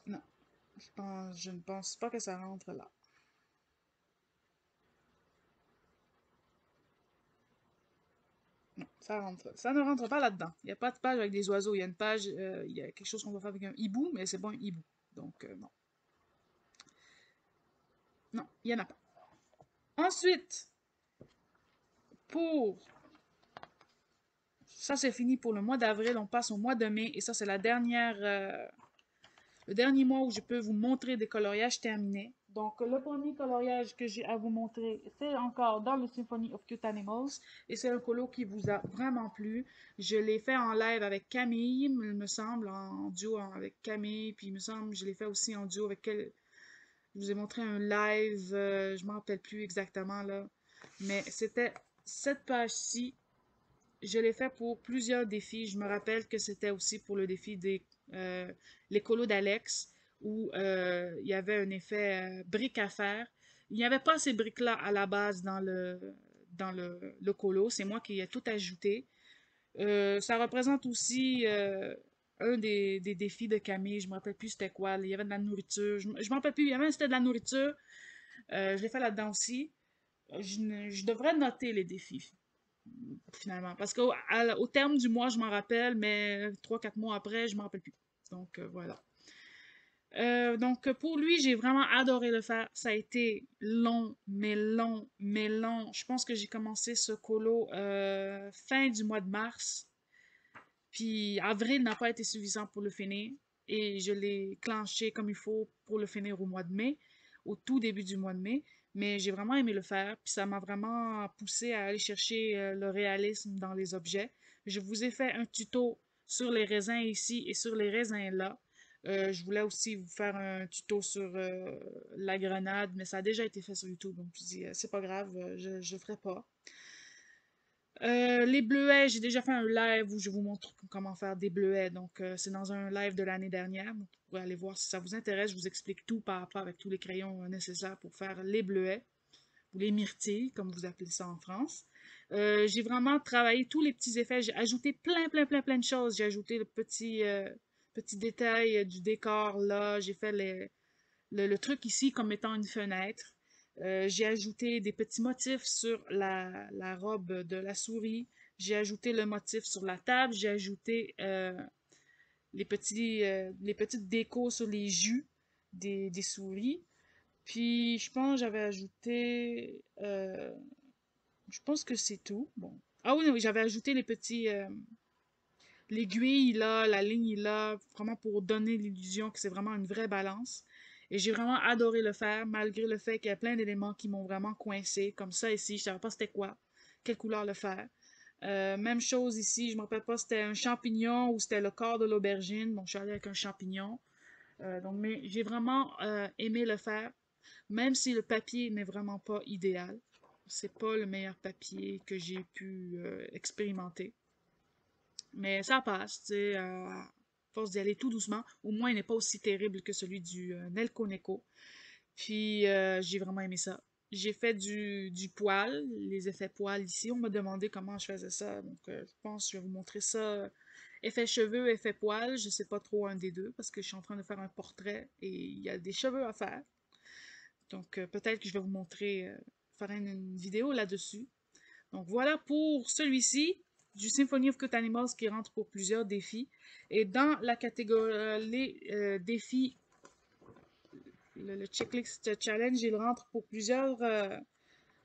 Non, je ne pense pas que ça rentre là. Non, ça ne rentre pas là-dedans. Il n'y a pas de page avec des oiseaux. Il y a une page, il y a quelque chose qu'on va faire avec un hibou, mais c'est pas un hibou. Donc, non. Non, il n'y en a pas. Ensuite, pour ça, c'est fini pour le mois d'avril. On passe au mois de mai. Et ça, c'est le dernier mois où je peux vous montrer des coloriages terminés. Donc, le premier coloriage que j'ai à vous montrer, c'est encore dans le Symphony of Cute Animals. Et c'est un colo qui vous a vraiment plu. Je l'ai fait en live avec Camille, il me semble, en duo avec Camille. Puis, il me semble, je l'ai fait aussi en duo avec quel... Je vous ai montré un live, je ne m'en rappelle plus exactement là. Mais c'était cette page-ci. Je l'ai fait pour plusieurs défis. Je me rappelle que c'était aussi pour le défi des les colos d'Alex, où il y avait un effet brique à faire. Il n'y avait pas ces briques-là à la base dans le colo. C'est moi qui ai tout ajouté. Ça représente aussi un des défis de Camille. Je me rappelle plus c'était quoi. Il y avait de la nourriture. Je me rappelle plus. Il y avait c'était de la nourriture. Je l'ai fait là-dedans aussi. Je devrais noter les défis finalement. Parce qu'au terme du mois, je m'en rappelle, mais 3 4 mois après, je m'en rappelle plus. Donc, voilà. Donc, pour lui, j'ai vraiment adoré le faire. Ça a été long, mais long, mais long. Je pense que j'ai commencé ce colo fin du mois de mars. Puis, avril n'a pas été suffisant pour le finir. Et je l'ai clenché comme il faut pour le finir au mois de mai, au tout début du mois de mai. Mais j'ai vraiment aimé le faire, puis ça m'a vraiment poussé à aller chercher le réalisme dans les objets. Je vous ai fait un tuto sur les raisins ici et sur les raisins là. Je voulais aussi vous faire un tuto sur la grenade, mais ça a déjà été fait sur YouTube, donc je dis c'est pas grave, je ne ferai pas. Les bleuets, j'ai déjà fait un live où je vous montre comment faire des bleuets. Donc, c'est dans un live de l'année dernière. Donc, vous pouvez aller voir si ça vous intéresse. Je vous explique tout par rapport avec tous les crayons nécessaires pour faire les bleuets ou les myrtilles, comme vous appelez ça en France. J'ai vraiment travaillé tous les petits effets. J'ai ajouté plein, plein, plein, plein de choses. J'ai ajouté le petit détail du décor là. J'ai fait le truc ici comme étant une fenêtre. J'ai ajouté des petits motifs sur la robe de la souris. J'ai ajouté le motif sur la table. J'ai ajouté les petites décos sur les jus des souris. Puis, je pense que j'avais ajouté... je pense que c'est tout. Bon. Ah oui, oui, j'avais ajouté les petits... l'aiguille là, la ligne là, vraiment pour donner l'illusion que c'est vraiment une vraie balance. Et j'ai vraiment adoré le faire, malgré le fait qu'il y a plein d'éléments qui m'ont vraiment coincé, comme ça ici, je savais pas c'était quoi, quelle couleur le faire. Même chose ici, je me rappelle pas si c'était un champignon ou c'était le corps de l'aubergine, donc je suis allée avec un champignon. Donc, mais j'ai vraiment aimé le faire, même si le papier n'est vraiment pas idéal. C'est pas le meilleur papier que j'ai pu expérimenter. Mais ça passe, tu sais, à force d'y aller tout doucement. Au moins, il n'est pas aussi terrible que celui du Nelco Neko. Puis, j'ai vraiment aimé ça. J'ai fait du poil, les effets poil ici. On m'a demandé comment je faisais ça. Donc, je pense que je vais vous montrer ça. Effet cheveux, effet poil. Je sais pas trop un des deux parce que je suis en train de faire un portrait et il y a des cheveux à faire. Donc, peut-être que je vais vous montrer, faire une vidéo là-dessus. Donc voilà pour celui-ci du Symphony of Cute Animals qui rentre pour plusieurs défis. Et dans la catégorie les défis, le checklist challenge, il rentre pour plusieurs,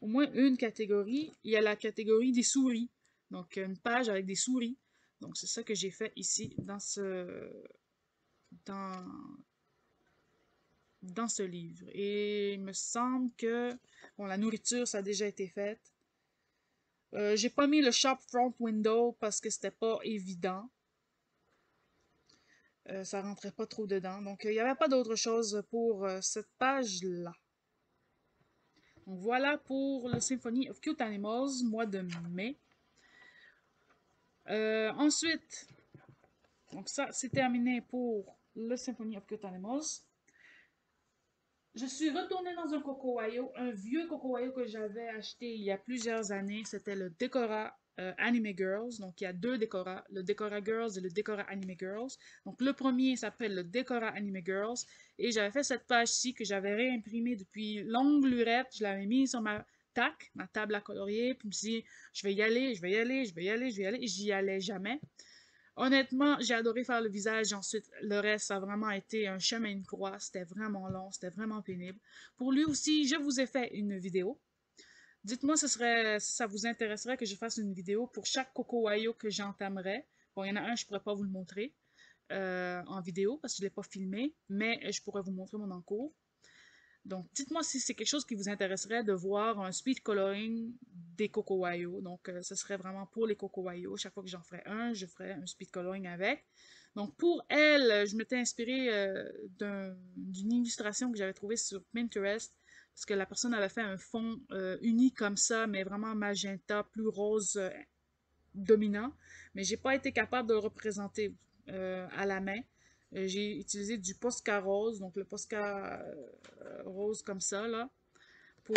au moins une catégorie. Il y a la catégorie des souris. Donc une page avec des souris. Donc c'est ça que j'ai fait ici dans, dans ce livre. Et il me semble que bon, la nourriture, ça a déjà été fait. J'ai pas mis le shop front window parce que c'était pas évident. Ça rentrait pas trop dedans. Donc, il n'y avait pas d'autre chose pour cette page-là. Donc, voilà pour le Symphony of Cute Animals, mois de mai. Ensuite, donc ça, c'est terminé pour le Symphony of Cute Animals. Je suis retournée dans un Cocowayo, un vieux Cocowayo que j'avais acheté il y a plusieurs années. C'était le Decora Anime Girls. Donc, il y a deux Decora, le Decora Girls et le Decora Anime Girls. Donc, le premier s'appelle le Decora Anime Girls. Et j'avais fait cette page-ci que j'avais réimprimée depuis longue lurette. Je l'avais mise sur ma TAC, ma table à colorier. Puis je me suis dit, je vais y aller, je vais y aller, je vais y aller, je vais y aller. Et j'y allais jamais. Honnêtement, j'ai adoré faire le visage. Ensuite, le reste, ça a vraiment été un chemin de croix. C'était vraiment long, c'était vraiment pénible. Pour lui aussi, je vous ai fait une vidéo. Dites-moi si ça vous intéresserait que je fasse une vidéo pour chaque Cocowayo que j'entamerais. Bon, il y en a un, je ne pourrais pas vous le montrer en vidéo parce que je ne l'ai pas filmé, mais je pourrais vous montrer mon encours. Donc, dites-moi si c'est quelque chose qui vous intéresserait de voir un speed coloring des Cocowayo. Donc, ce serait vraiment pour les Cocowayo. Chaque fois que j'en ferais un, je ferais un speed coloring avec. Donc, pour elle, je m'étais inspirée d'une illustration que j'avais trouvée sur Pinterest. Parce que la personne avait fait un fond uni comme ça, mais vraiment magenta, plus rose dominant. Mais j'ai pas été capable de le représenter à la main. J'ai utilisé du Posca rose, donc le Posca rose comme ça, là, pour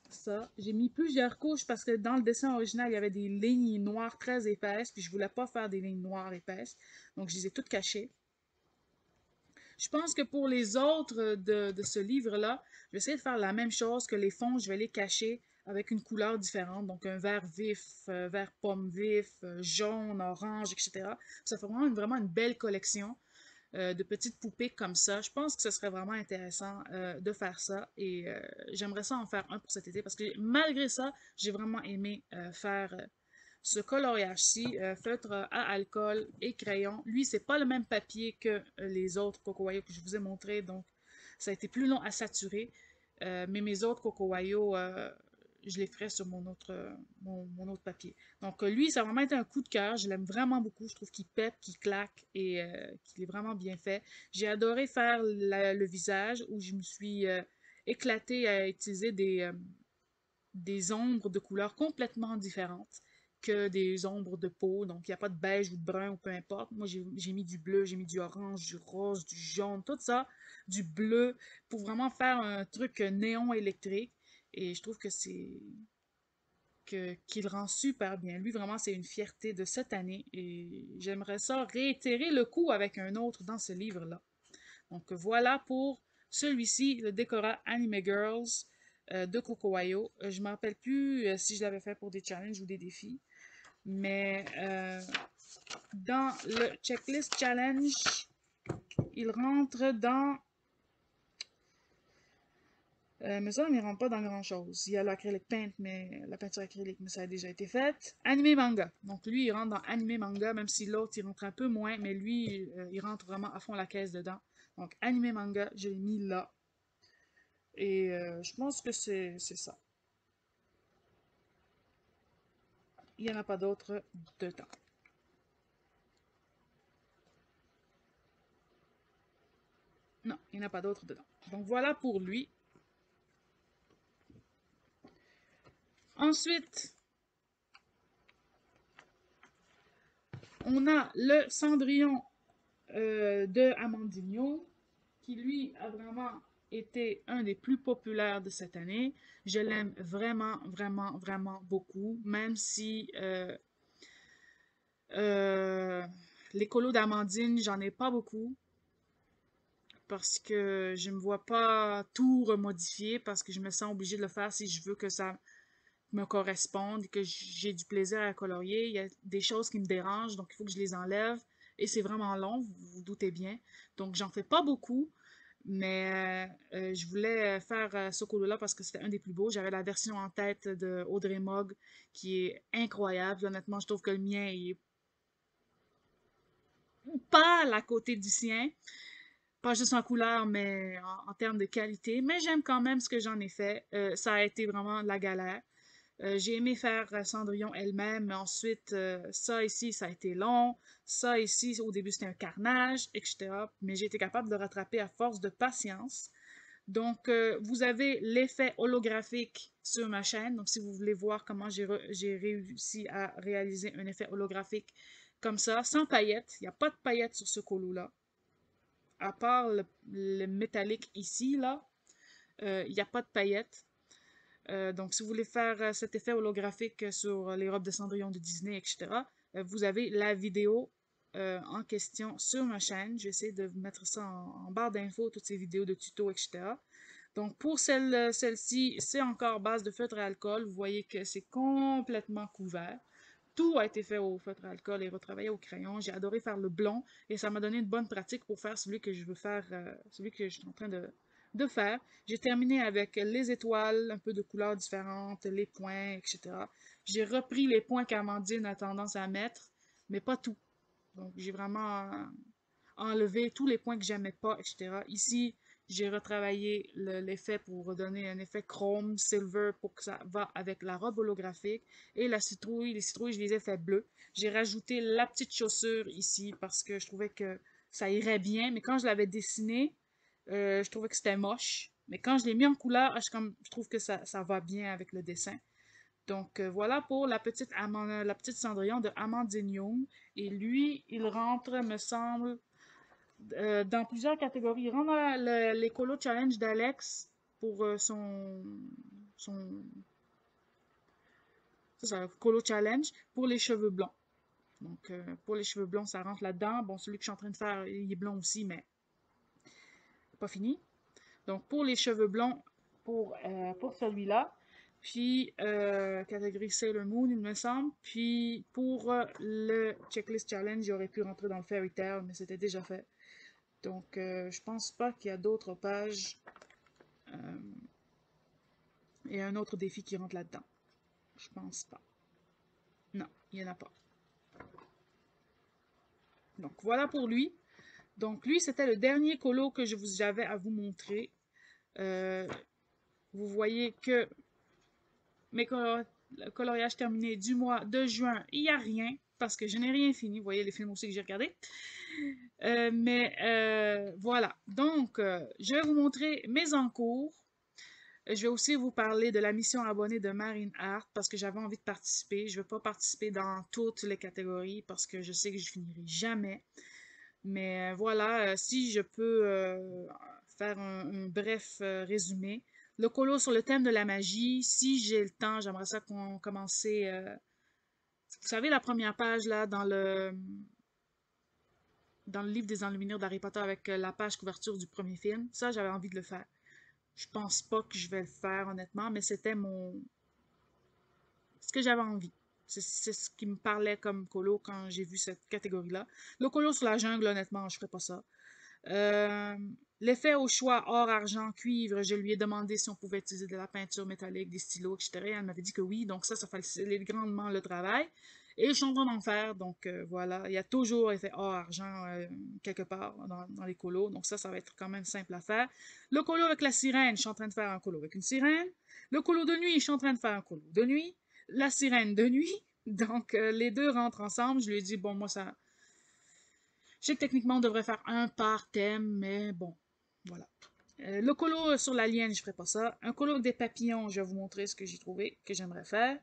ça. J'ai mis plusieurs couches parce que dans le dessin original, il y avait des lignes noires très épaisses, puis je voulais pas faire des lignes noires épaisses. Donc, je les ai toutes cachées. Je pense que pour les autres de ce livre-là, je vais essayer de faire la même chose que les fonds, je vais les cacher avec une couleur différente, donc un vert vif, vert pomme vif, jaune, orange, etc. Ça fait vraiment une belle collection de petites poupées comme ça. Je pense que ce serait vraiment intéressant de faire ça et j'aimerais ça en faire un pour cet été parce que malgré ça, j'ai vraiment aimé faire ce coloriage-ci, feutre à alcool et crayon. Lui, c'est pas le même papier que les autres Cocowayo que je vous ai montré, donc ça a été plus long à saturer. Mais mes autres Cocowayo, je les ferai sur mon autre papier. Donc lui, ça a vraiment été un coup de cœur. Je l'aime vraiment beaucoup. Je trouve qu'il pète, qu'il claque et qu'il est vraiment bien fait. J'ai adoré faire le visage où je me suis éclatée à utiliser des ombres de couleurs complètement différentes que des ombres de peau. Donc, il n'y a pas de beige ou de brun ou peu importe. Moi, j'ai mis du bleu, j'ai mis du orange, du rose, du jaune, tout ça, du bleu, pour vraiment faire un truc néon électrique. Et je trouve que qu'il rend super bien. Lui, vraiment, c'est une fierté de cette année. Et j'aimerais ça réitérer le coup avec un autre dans ce livre-là. Donc, voilà pour celui-ci, le Decora Anime Girls. de Cocowayo. Je ne me rappelle plus si je l'avais fait pour des challenges ou des défis. Mais dans le checklist challenge, il rentre dans... mais ça, il ne rentre pas dans grand-chose. Il y a l'acrylic paint, mais la peinture acrylique, mais ça a déjà été faite. Animé manga. Donc lui, il rentre dans animé manga, même si l'autre, il rentre un peu moins, mais lui, il rentre vraiment à fond la caisse dedans. Donc animé manga, je l'ai mis là. Et je pense que c'est ça. Il n'y en a pas d'autres dedans. Non, il n'y en a pas d'autres dedans. Donc voilà pour lui. Ensuite, on a le Cendrillon de Amandinho, qui lui a vraiment été un des plus populaires de cette année. Je l'aime vraiment, vraiment, vraiment beaucoup, même si les colos d'Amandine, j'en ai pas beaucoup, parce que je me vois pas tout remodifier, parce que je me sens obligée de le faire si je veux que ça me corresponde et que j'ai du plaisir à colorier. Il y a des choses qui me dérangent, donc il faut que je les enlève. Et c'est vraiment long, vous vous doutez bien. Donc j'en fais pas beaucoup, mais je voulais faire ce colo-là parce que c'était un des plus beaux. J'avais la version en tête de Audrey Mogg qui est incroyable. Honnêtement, je trouve que le mien est pâle à côté du sien. Pas juste en couleur, mais en termes de qualité. Mais j'aime quand même ce que j'en ai fait. Ça a été vraiment de la galère. J'ai aimé faire Cendrillon elle-même, mais ensuite, ça ici, ça a été long. Ça ici, au début, c'était un carnage, etc. Mais j'ai été capable de le rattraper à force de patience. Donc, vous avez l'effet holographique sur ma chaîne. Donc, si vous voulez voir comment j'ai réussi à réaliser un effet holographique comme ça, sans paillettes. Il n'y a pas de paillettes sur ce colo-là. À part le métallique ici, là, il n'y a pas de paillettes. Donc, si vous voulez faire cet effet holographique sur les robes de Cendrillon de Disney, etc., vous avez la vidéo en question sur ma chaîne. Je vais essayer de vous mettre ça en barre d'infos, toutes ces vidéos de tutos, etc. Donc, pour celle-ci, c'est encore base de feutre à alcool. Vous voyez que c'est complètement couvert. Tout a été fait au feutre à alcool et retravaillé au crayon. J'ai adoré faire le blond et ça m'a donné une bonne pratique pour faire celui que je veux faire, celui que je suis en train de faire. J'ai terminé avec les étoiles, un peu de couleurs différentes, les points, etc. J'ai repris les points qu'Amandine a tendance à mettre, mais pas tout. Donc, j'ai vraiment enlevé tous les points que j'aimais pas, etc. Ici, j'ai retravaillé l'effet pour redonner un effet chrome, silver, pour que ça va avec la robe holographique. Et la citrouille, les citrouilles, je les ai fait bleues. J'ai rajouté la petite chaussure ici parce que je trouvais que ça irait bien, mais quand je l'avais dessiné, je trouvais que c'était moche. Mais quand je l'ai mis en couleur, je trouve que ça va bien avec le dessin. Donc voilà pour la petite Cendrillon de Amandine Young. Et lui, il rentre, me semble, dans plusieurs catégories. Il rentre dans l'écolo challenge d'Alex pour son c'est ça, colo challenge pour les cheveux blonds. Donc pour les cheveux blonds, ça rentre là-dedans. Bon, celui que je suis en train de faire, il est blond aussi, mais pas fini. Donc pour les cheveux blonds, pour celui-là. Puis catégorie Sailor Moon, il me semble. Puis pour le checklist challenge, j'aurais pu rentrer dans le Fairy Tail, mais c'était déjà fait. Donc je pense pas qu'il y a d'autres pages et un autre défi qui rentre là-dedans. Je pense pas. Non, il n'y en a pas. Donc voilà pour lui. Donc lui, c'était le dernier colo que j'avais à vous montrer. Vous voyez que mes coloriages terminés du mois de juin, il n'y a rien parce que je n'ai rien fini. Vous voyez les films aussi que j'ai regardés. Mais voilà. Donc, je vais vous montrer mes encours. Je vais aussi vous parler de la mission abonnée de Marine Art parce que j'avais envie de participer. Je ne vais pas participer dans toutes les catégories parce que je sais que je finirai jamais. Mais voilà, si je peux faire un bref résumé. Le colo sur le thème de la magie, si j'ai le temps, j'aimerais ça qu'on commence. Vous savez, la première page là, dans le livre des enluminures d'Harry Potter avec la page couverture du premier film, ça, j'avais envie de le faire. Je pense pas que je vais le faire, honnêtement, mais c'était ce que j'avais envie. C'est ce qui me parlait comme colo quand j'ai vu cette catégorie-là. Le colo sur la jungle, honnêtement, je ferais pas ça. Euh, L'effet au choix or, argent, cuivre, je lui ai demandé si on pouvait utiliser de la peinture métallique, des stylos, etc. Elle m'avait dit que oui, donc ça facilite grandement le travail. Et je suis en train d'en faire, donc voilà. Il y a toujours effet or, argent quelque part dans les colos, donc ça va être quand même simple à faire. Le colo avec la sirène, je suis en train de faire un colo avec une sirène. Le colo de nuit, je suis en train de faire un colo de nuit. La sirène de nuit, donc les deux rentrent ensemble. Je lui ai dit, bon, moi ça, je sais que techniquement, on devrait faire un par thème, mais bon, voilà. Le colo sur l'alien, je ferai pas ça. Un colo avec des papillons, je vais vous montrer ce que j'ai trouvé, que j'aimerais faire.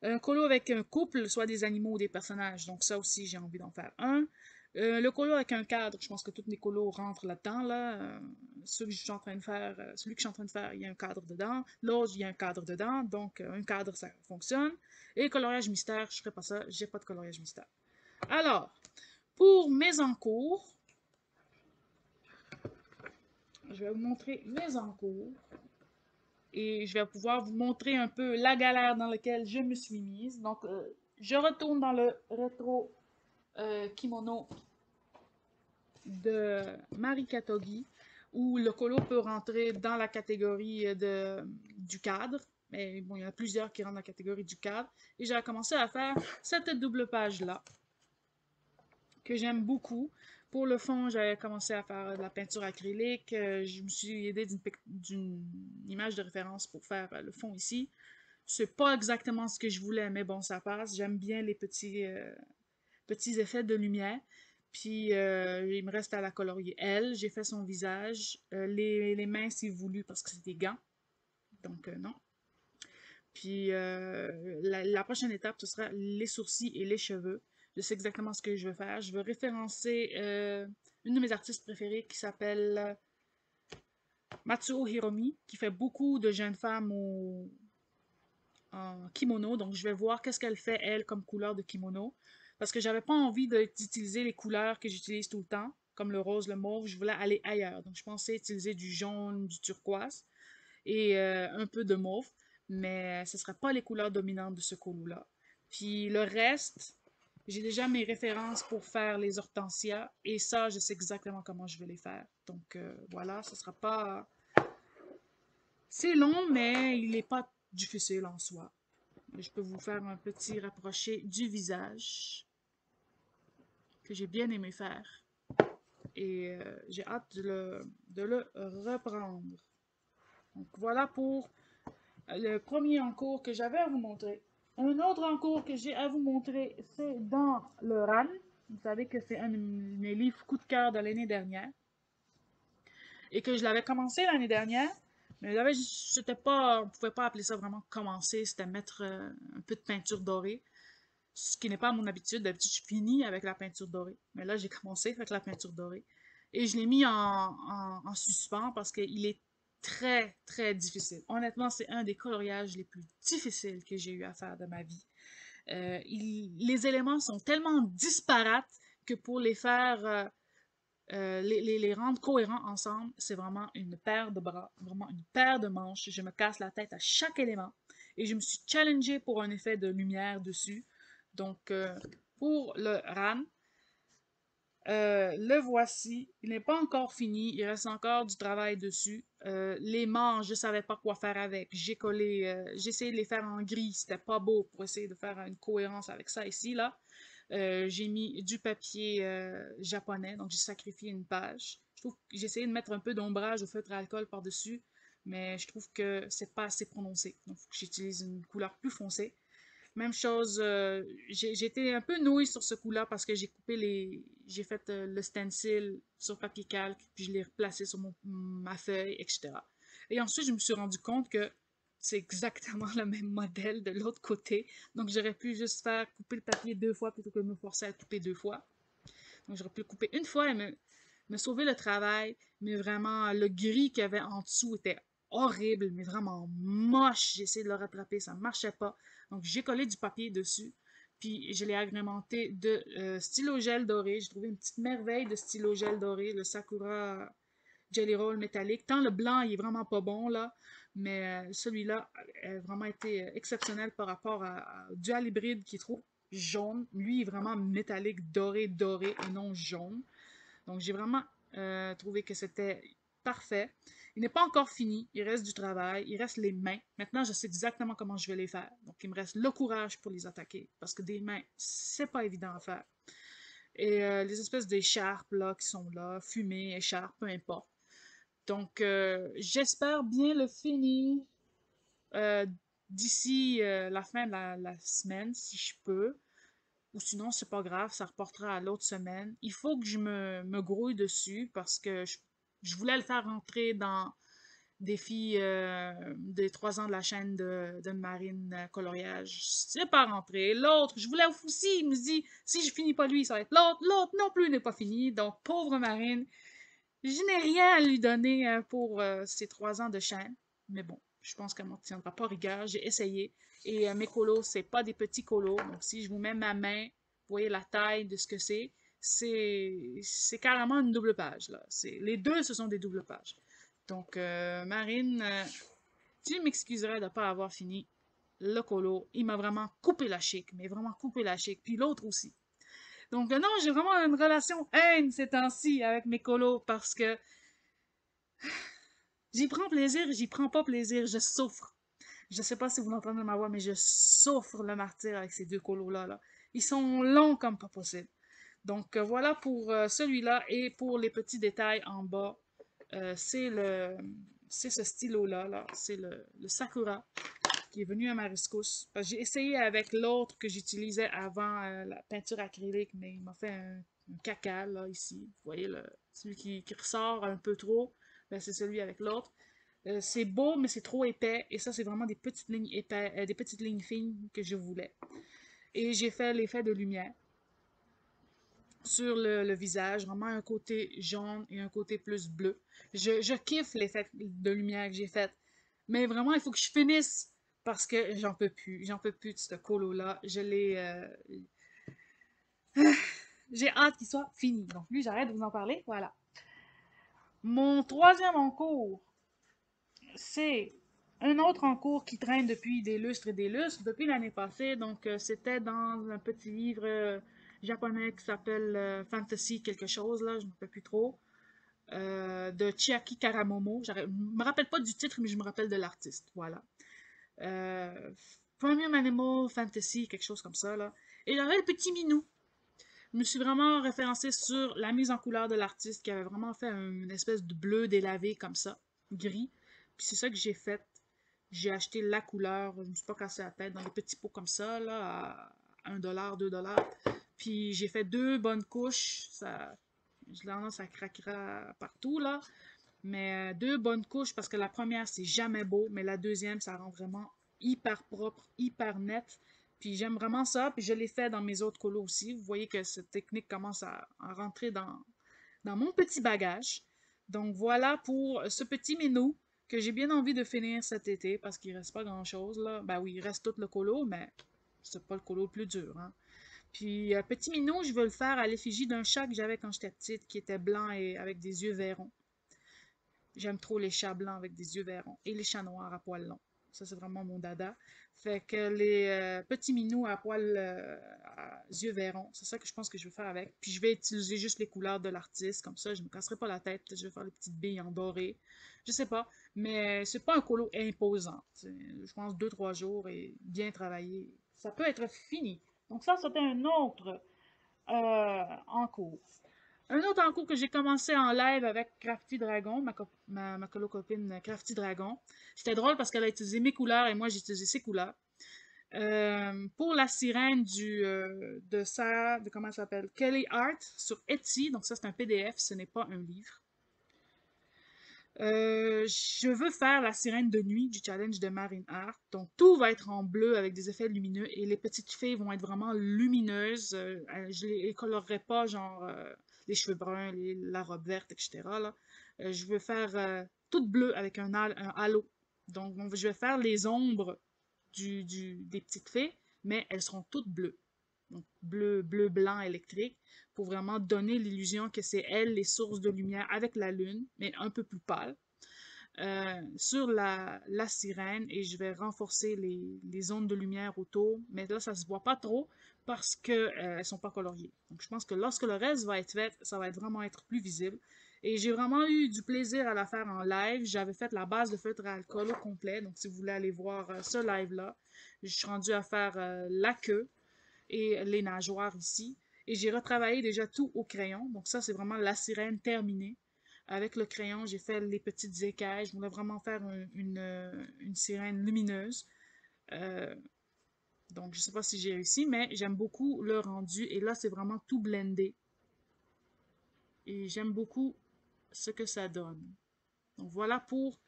Un colo avec un couple, soit des animaux ou des personnages, donc ça aussi, j'ai envie d'en faire un. Le colo avec un cadre, je pense que tous les colos rentrent là-dedans, là. Celui que je suis en train de faire, il y a un cadre dedans. L'autre, il y a un cadre dedans, donc un cadre, ça fonctionne. Et coloriage mystère, je ferai pas ça, j'ai pas de coloriage mystère. Alors, pour mes encours, je vais vous montrer mes encours et je vais pouvoir vous montrer un peu la galère dans laquelle je me suis mise. Donc, je retourne dans le rétro kimono de Marie Katogi où le colo peut rentrer dans la catégorie du cadre. Mais bon, il y en a plusieurs qui rentrent dans la catégorie du cadre. Et j'ai commencé à faire cette double page-là que j'aime beaucoup. Pour le fond, j'avais commencé à faire de la peinture acrylique. Je me suis aidée d'une image de référence pour faire le fond ici. C'est pas exactement ce que je voulais, mais bon, ça passe. J'aime bien les petits effets de lumière. Puis, il me reste à la colorier elle. J'ai fait son visage. Les mains, c'est voulu parce que c'est des gants. Donc, non. Puis la prochaine étape, ce sera les sourcils et les cheveux. Je sais exactement ce que je veux faire. Je veux référencer une de mes artistes préférées qui s'appelle Matsuo Hiromi, qui fait beaucoup de jeunes femmes en kimono. Donc, je vais voir qu'est-ce qu'elle fait, elle, comme couleur de kimono. Parce que j'avais pas envie d'utiliser les couleurs que j'utilise tout le temps, comme le rose, le mauve. Je voulais aller ailleurs. Donc, je pensais utiliser du jaune, du turquoise et un peu de mauve, mais ce ne sera pas les couleurs dominantes de ce colo-là. Puis le reste, j'ai déjà mes références pour faire les hortensias, et ça, je sais exactement comment je vais les faire. Donc voilà, ce sera pas... C'est long, mais il n'est pas difficile en soi. Je peux vous faire un petit rapproché du visage que j'ai bien aimé faire. Et j'ai hâte de le reprendre. Donc voilà pour le premier encours que j'avais à vous montrer. Un autre encours que j'ai à vous montrer, c'est dans le RAN. Vous savez que c'est un de mes livres coup de cœur de l'année dernière. Et que je l'avais commencé l'année dernière. Mais c'était pas, on pouvait pas appeler ça vraiment commencer, c'était mettre un peu de peinture dorée. Ce qui n'est pas mon habitude. D'habitude, je finis avec la peinture dorée. Mais là, j'ai commencé avec la peinture dorée. Et je l'ai mis en suspens parce qu'il est très, très difficile. Honnêtement, c'est un des coloriages les plus difficiles que j'ai eu à faire de ma vie. Les éléments sont tellement disparates que pour les faire, les rendre cohérents ensemble, c'est vraiment une paire de bras, vraiment une paire de manches. Je me casse la tête à chaque élément. Et je me suis challengée pour un effet de lumière dessus. Donc, pour le RAN, le voici. Il n'est pas encore fini. Il reste encore du travail dessus. Les manches, je ne savais pas quoi faire avec. J'ai essayé de les faire en gris. C'était pas beau pour essayer de faire une cohérence avec ça ici, là. J'ai mis du papier japonais, donc j'ai sacrifié une page. Je trouve que j'ai essayé de mettre un peu d'ombrage au feutre à alcool par-dessus, mais je trouve que c'est pas assez prononcé. Donc, il faut que j'utilise une couleur plus foncée. Même chose, j'ai été un peu nouille sur ce coup-là parce que j'ai fait le stencil sur papier calque, puis je l'ai replacé sur ma feuille, etc. Et ensuite, je me suis rendu compte que c'est exactement le même modèle de l'autre côté. Donc, j'aurais pu juste faire couper le papier deux fois plutôt que de me forcer à le couper deux fois. Donc, j'aurais pu le couper une fois et me sauver le travail. Mais vraiment, le gris qu'il y avait en dessous était horrible, mais vraiment moche. J'ai essayé de le rattraper, ça ne marchait pas. Donc, j'ai collé du papier dessus. Puis, je l'ai agrémenté de stylo gel doré. J'ai trouvé une petite merveille de stylo gel doré, le Sakura Jelly Roll métallique. Tant le blanc, il est vraiment pas bon, là. Mais celui-là a vraiment été exceptionnel par rapport à Dual Hybride qui est trop jaune. Lui, il est vraiment métallique, doré, doré et non jaune. Donc, j'ai vraiment trouvé que c'était parfait. Il n'est pas encore fini. Il reste du travail. Il reste les mains. Maintenant, je sais exactement comment je vais les faire. Donc, il me reste le courage pour les attaquer. Parce que des mains, c'est pas évident à faire. Et les espèces d'écharpes là, qui sont là, fumées, écharpes, peu importe. Donc, j'espère bien le finir euh, d'ici la fin de la semaine, si je peux. Ou sinon, c'est pas grave, ça reportera à l'autre semaine. Il faut que je me grouille dessus parce que je voulais le faire rentrer dans défi des 3 ans de la chaîne de Marine Coloriage. C'est pas rentré. L'autre, je voulais aussi, il me dit, si je finis pas lui, ça va être l'autre. L'autre non plus n'est pas fini. Donc, pauvre Marine, je n'ai rien à lui donner pour ces 3 ans de chaîne. Mais bon, je pense qu'elle ne m'en tiendra pas rigueur. J'ai essayé. Et mes colos, c'est pas des petits colos. Donc, si je vous mets ma main, vous voyez la taille de ce que c'est. C'est carrément une double page, là. Les deux, ce sont des doubles pages. Donc, Marine, tu m'excuserais de ne pas avoir fini le colo. Il m'a vraiment coupé la chic, mais vraiment coupé la chic. Puis l'autre aussi. Donc, non, j'ai vraiment une relation haine ces temps-ci avec mes colos parce que j'y prends plaisir, j'y prends pas plaisir, je souffre. Je sais pas si vous l'entendez ma voix, mais je souffre le martyr avec ces deux colos-là. Là. Ils sont longs comme pas possible. Donc voilà pour celui-là et pour les petits détails en bas, c'est c'est ce stylo-là, là. C'est le Sakura qui est venu à ma rescousse. J'ai essayé avec l'autre que j'utilisais avant la peinture acrylique, mais il m'a fait un caca là ici. Vous voyez celui qui ressort un peu trop, ben, c'est celui avec l'autre. C'est beau, mais c'est trop épais. Et ça, c'est vraiment des petites lignes épais, des petites lignes fines que je voulais. Et j'ai fait l'effet de lumière sur le visage, vraiment un côté jaune et un côté plus bleu. Je kiffe l'effet de lumière que j'ai fait. Mais vraiment, il faut que je finisse parce que j'en peux plus. J'en peux plus de ce colo-là. Je l'ai. J'ai hâte qu'il soit fini. Donc, lui, j'arrête de vous en parler. Voilà. Mon troisième en cours, c'est un autre en cours qui traîne depuis des lustres, depuis l'année passée. Donc, c'était dans un petit livre japonais qui s'appelle Fantasy quelque chose, là, je ne me rappelle plus trop, de Chiaki Karamomo. Je ne me rappelle pas du titre, mais je me rappelle de l'artiste. Voilà. Euh, Premium Animal Fantasy, quelque chose comme ça, là. Et j'avais le petit minou. Je me suis vraiment référencée sur la mise en couleur de l'artiste qui avait vraiment fait une espèce de bleu délavé comme ça, gris. Puis c'est ça que j'ai fait. J'ai acheté la couleur, je me suis pas cassé la tête, dans des petits pots comme ça, là, à 1$, 2$. Puis j'ai fait 2 bonnes couches. Je l'en ai, ça craquera partout, là. Mais 2 bonnes couches parce que la première, c'est jamais beau, mais la deuxième, ça rend vraiment hyper propre, hyper net. Puis j'aime vraiment ça, puis je l'ai fait dans mes autres colos aussi. Vous voyez que cette technique commence à rentrer dans mon petit bagage. Donc voilà pour ce petit menu que j'ai bien envie de finir cet été parce qu'il reste pas grand-chose là. Ben oui, il reste tout le colo, mais c'est pas le colo le plus dur, hein. Puis petit minou, je veux le faire à l'effigie d'un chat que j'avais quand j'étais petite, qui était blanc et avec des yeux verrons. J'aime trop les chats blancs avec des yeux verrons et les chats noirs à poils longs. Ça, c'est vraiment mon dada. Fait que les petits minous à poils à yeux verrons, c'est ça que je pense que je vais faire avec. Puis je vais utiliser juste les couleurs de l'artiste, comme ça, je me casserai pas la tête. Peut-être que je vais faire les petites billes en doré. Je sais pas. Mais c'est pas un colo imposant. Je pense 2-3 jours et bien travaillé. Ça peut être fini. Donc ça, c'était un autre en cours. Un autre en cours que j'ai commencé en live avec Crafty Dragon, ma colo-copine Crafty Dragon. C'était drôle parce qu'elle a utilisé mes couleurs et moi j'ai utilisé ses couleurs. Pour la sirène de Sarah, de comment elle s'appelle? Kelly Art sur Etsy. Donc ça c'est un PDF, ce n'est pas un livre. Je veux faire la sirène de nuit du challenge de Marine Art. Donc tout va être en bleu avec des effets lumineux et les petites filles vont être vraiment lumineuses. Je les colorerai pas genre les cheveux bruns, la robe verte, etc. Là. Je veux faire toute bleue avec un halo. Donc je vais faire les ombres des petites filles, mais elles seront toutes bleues. donc bleu, blanc électrique, pour vraiment donner l'illusion que c'est elles les sources de lumière avec la lune, mais un peu plus pâle. Sur la sirène et je vais renforcer les zones de lumière autour, mais là ça se voit pas trop parce que elles sont pas coloriées. Donc je pense que lorsque le reste va être fait, ça va vraiment être plus visible. Et j'ai vraiment eu du plaisir à la faire en live. J'avais fait la base de feutre à alcool au complet, donc si vous voulez aller voir ce live-là, je suis rendue à faire la queue et les nageoires ici. Et j'ai retravaillé déjà tout au crayon. Donc ça, c'est vraiment la sirène terminée. Avec le crayon, j'ai fait les petites écailles. Je voulais vraiment faire une sirène lumineuse. Euh, donc, je sais pas si j'ai réussi, mais j'aime beaucoup le rendu. Et là, c'est vraiment tout blendé. Et j'aime beaucoup ce que ça donne. Donc, voilà pour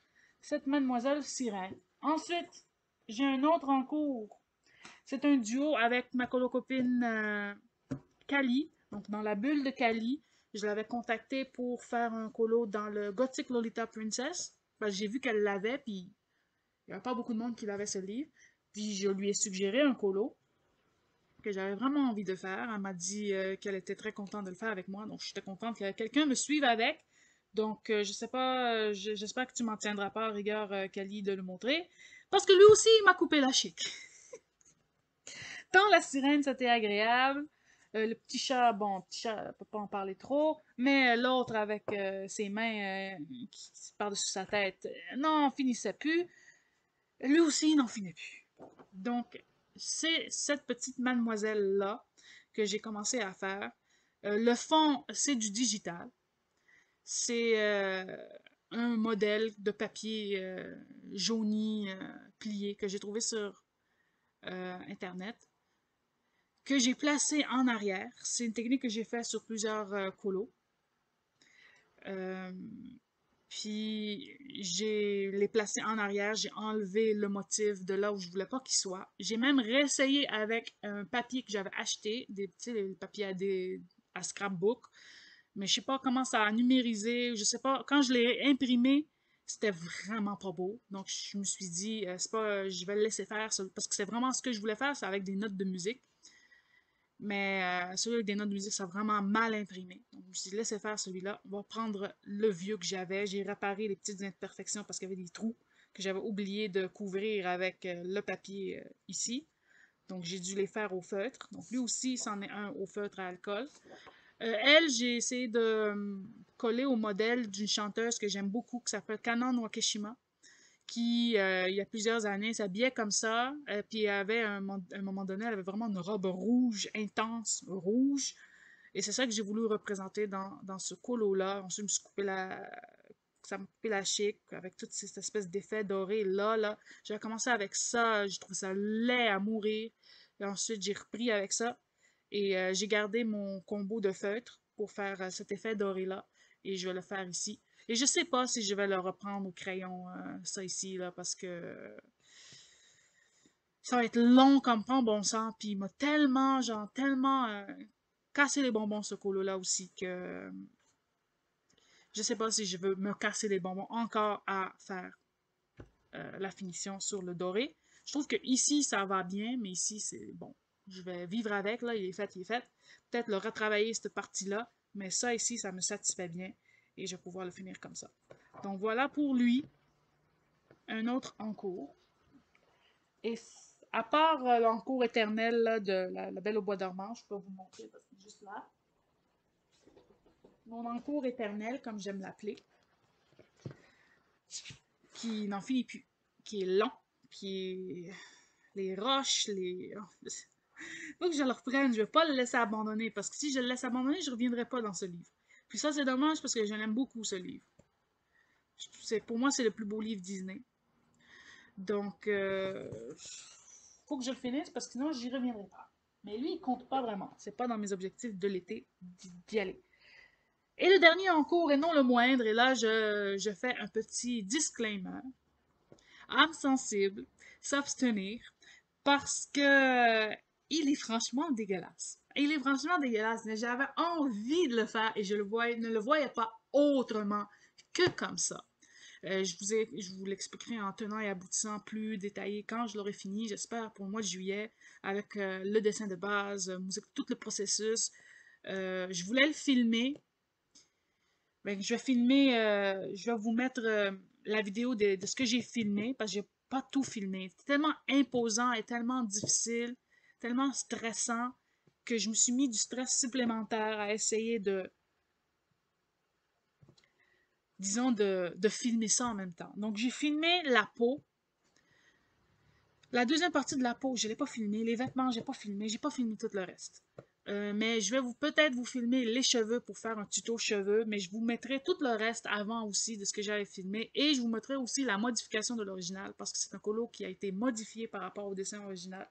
cette mademoiselle sirène. Ensuite, j'ai un autre en cours. C'est un duo avec ma colocopine Kali, donc dans la bulle de Kali. Je l'avais contactée pour faire un colo dans le Gothic Lolita Princess. Parce que j'ai vu qu'elle l'avait, puis il n'y avait pas beaucoup de monde qui l'avait ce livre. Puis je lui ai suggéré un colo que j'avais vraiment envie de faire. Elle m'a dit qu'elle était très contente de le faire avec moi, donc j'étais contente que quelqu'un me suive avec. Donc je sais pas, j'espère que tu m'en tiendras pas à rigueur, Kali, de le montrer. Parce que lui aussi, il m'a coupé la chic. Tant la sirène, c'était agréable. Le petit chat, bon, petit chat, on peut pas en parler trop, mais l'autre avec ses mains qui par-dessus sa tête, n'en finissait plus. Lui aussi, il n'en finit plus. Donc, c'est cette petite mademoiselle-là que j'ai commencé à faire. Le fond, c'est du digital. C'est un modèle de papier jauni, plié, que j'ai trouvé sur Internet, que j'ai placé en arrière. C'est une technique que j'ai faite sur plusieurs colos. Euh, Puis j'ai les placé en arrière, j'ai enlevé le motif de là où je voulais pas qu'il soit. J'ai même réessayé avec un papier que j'avais acheté, des petits papiers à scrapbook, mais je sais pas comment ça a numérisé, je sais pas. Quand je l'ai imprimé, c'était vraiment pas beau. Donc je me suis dit, c'est pas, je vais le laisser faire parce que c'est vraiment ce que je voulais faire, c'est avec des notes de musique. Mais celui avec des notes de musique, ça a vraiment mal imprimé. Donc, je me suis dit, laissez faire celui-là. On va prendre le vieux que j'avais. J'ai réparé les petites imperfections parce qu'il y avait des trous que j'avais oublié de couvrir avec le papier ici. Donc, j'ai dû les faire au feutre. Donc, lui aussi, c'en est un au feutre à alcool. Elle, j'ai essayé de coller au modèle d'une chanteuse que j'aime beaucoup qui s'appelle Kanon Wakeshima, qui, il y a plusieurs années, s'habillait comme ça, puis elle avait, un moment donné, elle avait vraiment une robe rouge, intense, rouge, et c'est ça que j'ai voulu représenter dans ce colo-là. Ensuite, je me suis coupé ça m'a coupé la chic, avec toute cette espèce d'effet doré là. J'ai commencé avec ça, j'ai trouvé ça laid à mourir, et ensuite, j'ai repris avec ça, et j'ai gardé mon combo de feutre pour faire cet effet doré-là, et je vais le faire ici. Et je sais pas si je vais le reprendre au crayon, ça ici, là, parce que ça va être long comme pas bon sens, puis il m'a tellement, genre, tellement cassé les bonbons ce colo-là aussi que je sais pas si je veux me casser les bonbons encore à faire la finition sur le doré. Je trouve que ici, ça va bien, mais ici, c'est bon. Je vais vivre avec, là, il est fait, il est fait. Peut-être le retravailler, cette partie-là, mais ça ici, ça me satisfait bien et je vais pouvoir le finir comme ça. Donc voilà pour lui, un autre en cours. Et à part l'encours éternel là, de la Belle au bois dormant, je peux vous montrer parce que juste là. Mon encours éternel, comme j'aime l'appeler, qui n'en finit plus, qui est long, qui est les roches, les. Faut que je le reprenne, je vais pas le laisser abandonner parce que si je le laisse abandonner, je reviendrai pas dans ce livre. Puis ça, c'est dommage parce que je l'aime beaucoup ce livre. Pour moi, c'est le plus beau livre Disney. Donc, faut que je le finisse parce que sinon, j'y reviendrai pas. Mais lui, il compte pas vraiment. C'est pas dans mes objectifs de l'été d'y aller. Et le dernier en cours, et non le moindre, et là, je fais un petit disclaimer. Âme sensible, s'abstenir, parce que il est franchement dégueulasse. Il est franchement dégueulasse, mais j'avais envie de le faire et je ne le voyais pas autrement que comme ça. Je vous l'expliquerai en tenant et aboutissant plus détaillé quand je l'aurai fini, j'espère pour le mois de juillet, avec le dessin de base, tout le processus. Je voulais le filmer. Ben, je vais vous mettre la vidéo de ce que j'ai filmé, parce que j'ai pas tout filmé. C'est tellement imposant et tellement difficile, tellement stressant, que je me suis mis du stress supplémentaire à essayer disons, de filmer ça en même temps. Donc, j'ai filmé la peau. La deuxième partie de la peau, je l'ai pas filmé. Les vêtements, j'ai pas filmé tout le reste. Mais je vais peut-être vous filmer les cheveux pour faire un tuto cheveux, mais je vous mettrai tout le reste avant aussi de ce que j'avais filmé, et je vous mettrai aussi la modification de l'original, parce que c'est un colo qui a été modifié par rapport au dessin original.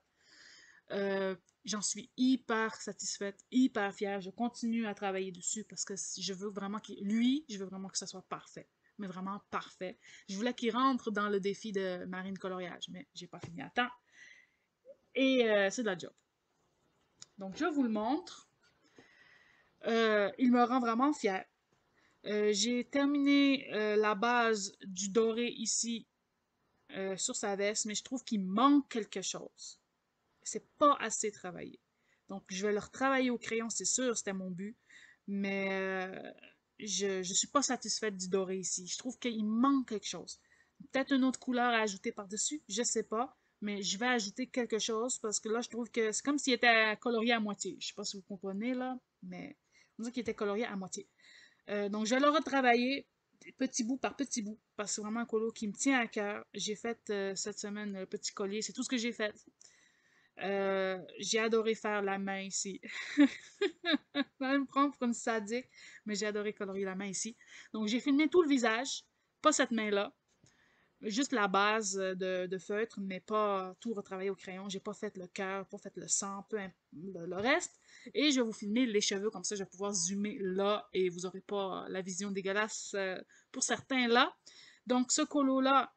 J'en suis hyper satisfaite, hyper fière. Je continue à travailler dessus parce que je veux vraiment je veux vraiment que ça soit parfait. Mais vraiment parfait. Je voulais qu'il rentre dans le défi de marine coloriage, mais j'ai pas fini à temps. Et c'est de la job. Donc je vous le montre. Il me rend vraiment fière. J'ai terminé la base du doré ici sur sa veste, mais je trouve qu'il manque quelque chose. C'est pas assez travaillé. Donc, je vais le retravailler au crayon, c'est sûr, c'était mon but. Mais je ne suis pas satisfaite du doré ici. Je trouve qu'il manque quelque chose. Peut-être une autre couleur à ajouter par-dessus, je sais pas. Mais je vais ajouter quelque chose parce que là, je trouve que c'est comme s'il était colorié à moitié. Je sais pas si vous comprenez là, mais on dirait qu'il était colorié à moitié. Donc, je vais le retravailler petit bout par petit bout parce que c'est vraiment un colo qui me tient à cœur. J'ai fait cette semaine le petit collier, c'est tout ce que j'ai fait. J'ai adoré faire la main ici. Va me prendre pour une sadique, mais j'ai adoré colorier la main ici. Donc, j'ai filmé tout le visage, pas cette main-là, juste la base de feutre, mais pas tout retravaillé au crayon. J'ai pas fait le cœur, pas fait le sang, le reste. Et je vais vous filmer les cheveux, comme ça je vais pouvoir zoomer là et vous n'aurez pas la vision dégueulasse pour certains là. Donc, ce colo-là,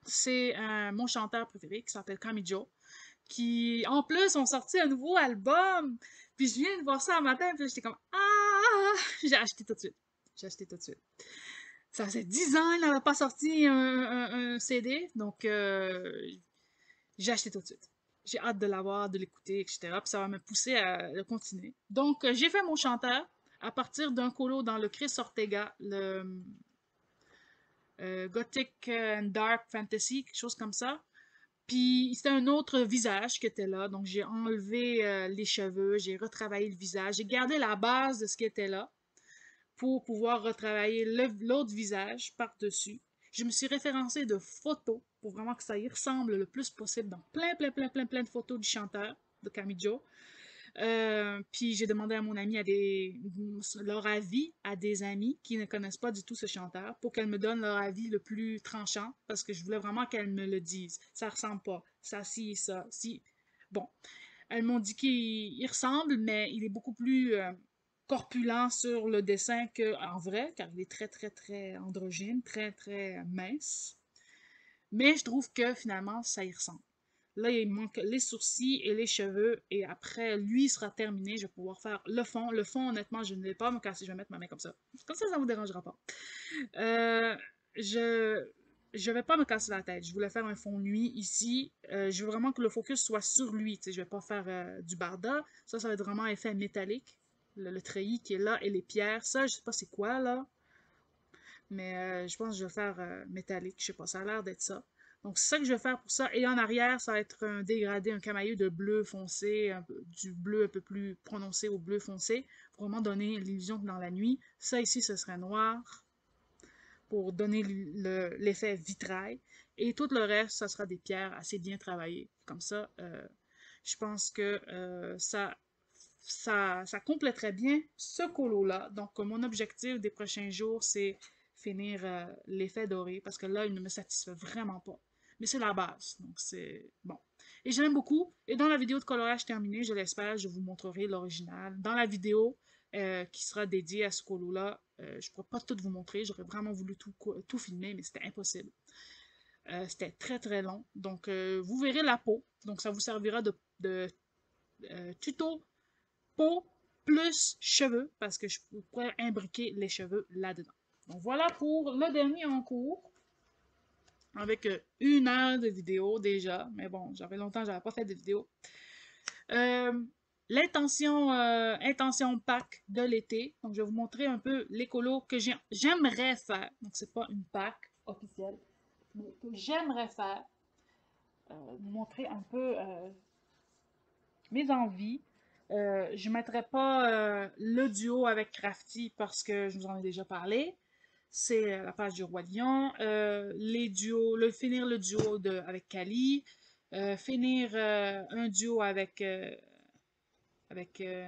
c'est mon chanteur préféré qui s'appelle Kamijo, qui, en plus, ont sorti un nouveau album. Puis je viens de voir ça un matin, puis j'étais comme ah! J'ai acheté tout de suite. J'ai acheté tout de suite. Ça faisait 10 ans, il n'avait pas sorti un CD, donc j'ai acheté tout de suite. J'ai hâte de l'avoir, de l'écouter, etc. Puis ça va me pousser à le continuer. Donc, j'ai fait mon chanteur à partir d'un colo dans le Chris Ortega, le Gothic and Dark Fantasy, quelque chose comme ça. Puis c'était un autre visage qui était là, donc j'ai enlevé les cheveux, j'ai retravaillé le visage, j'ai gardé la base de ce qui était là pour pouvoir retravailler l'autre visage par-dessus. Je me suis référencée de photos pour vraiment que ça y ressemble le plus possible dans plein de photos du chanteur de Kamijo. Puis j'ai demandé à mon ami leur avis à des amis qui ne connaissent pas du tout ce chanteur pour qu'elles me donnent leur avis le plus tranchant parce que je voulais vraiment qu'elles me le disent. Ça ressemble pas. Ça, si, ça, si. Bon. Elles m'ont dit qu'il ressemble, mais il est beaucoup plus corpulent sur le dessin qu'en vrai, car il est très androgyne, très mince. Mais je trouve que finalement, ça y ressemble. Là, il manque les sourcils et les cheveux. Et après, lui sera terminé. Je vais pouvoir faire le fond. Le fond, honnêtement, je ne vais pas me casser. Je vais mettre ma main comme ça. Comme ça ne vous dérangera pas. Euh, je je vais pas me casser la tête. Je voulais faire un fond nuit ici. Je veux vraiment que le focus soit sur lui. Tu sais, je vais pas faire du barda. Ça va être vraiment effet métallique. Le treillis qui est là et les pierres. Ça, je sais pas c'est quoi là. Mais je pense que je vais faire métallique. Je sais pas, ça a l'air d'être ça. Donc, c'est ça que je vais faire pour ça. Et en arrière, ça va être un dégradé, un camailleux de bleu foncé, du bleu un peu plus prononcé au bleu foncé, pour vraiment donner l'illusion que dans la nuit. Ça ici, ce serait noir, pour donner l'effet vitrail. Et tout le reste, ça sera des pierres assez bien travaillées. Comme ça, je pense que ça compléterait bien ce colo-là. Donc, mon objectif des prochains jours, c'est finir l'effet doré, parce que là, il ne me satisfait vraiment pas. Mais c'est la base, donc c'est bon. Et je l'aime beaucoup. Et dans la vidéo de coloriage terminée, je l'espère, je vous montrerai l'original. Dans la vidéo qui sera dédiée à ce colo-là, je ne pourrais pas tout vous montrer. J'aurais vraiment voulu tout filmer, mais c'était impossible. C'était très long. Donc, vous verrez la peau. Donc, ça vous servira de tuto peau plus cheveux, parce que je pourrais imbriquer les cheveux là-dedans. Donc voilà pour le dernier en cours. Avec 1 heure de vidéo déjà. Mais bon, j'avais longtemps, j'avais pas fait de vidéo. Intention pack de l'été. Donc, je vais vous montrer un peu les colos que j'aimerais faire. Donc, c'est pas une pack officielle, mais que j'aimerais faire. Vous montrer un peu mes envies. Je ne mettrai pas le duo avec Crafty parce que je vous en ai déjà parlé. C'est la page du Roi Lion. Les duos, finir le duo avec Kali. Finir un duo avec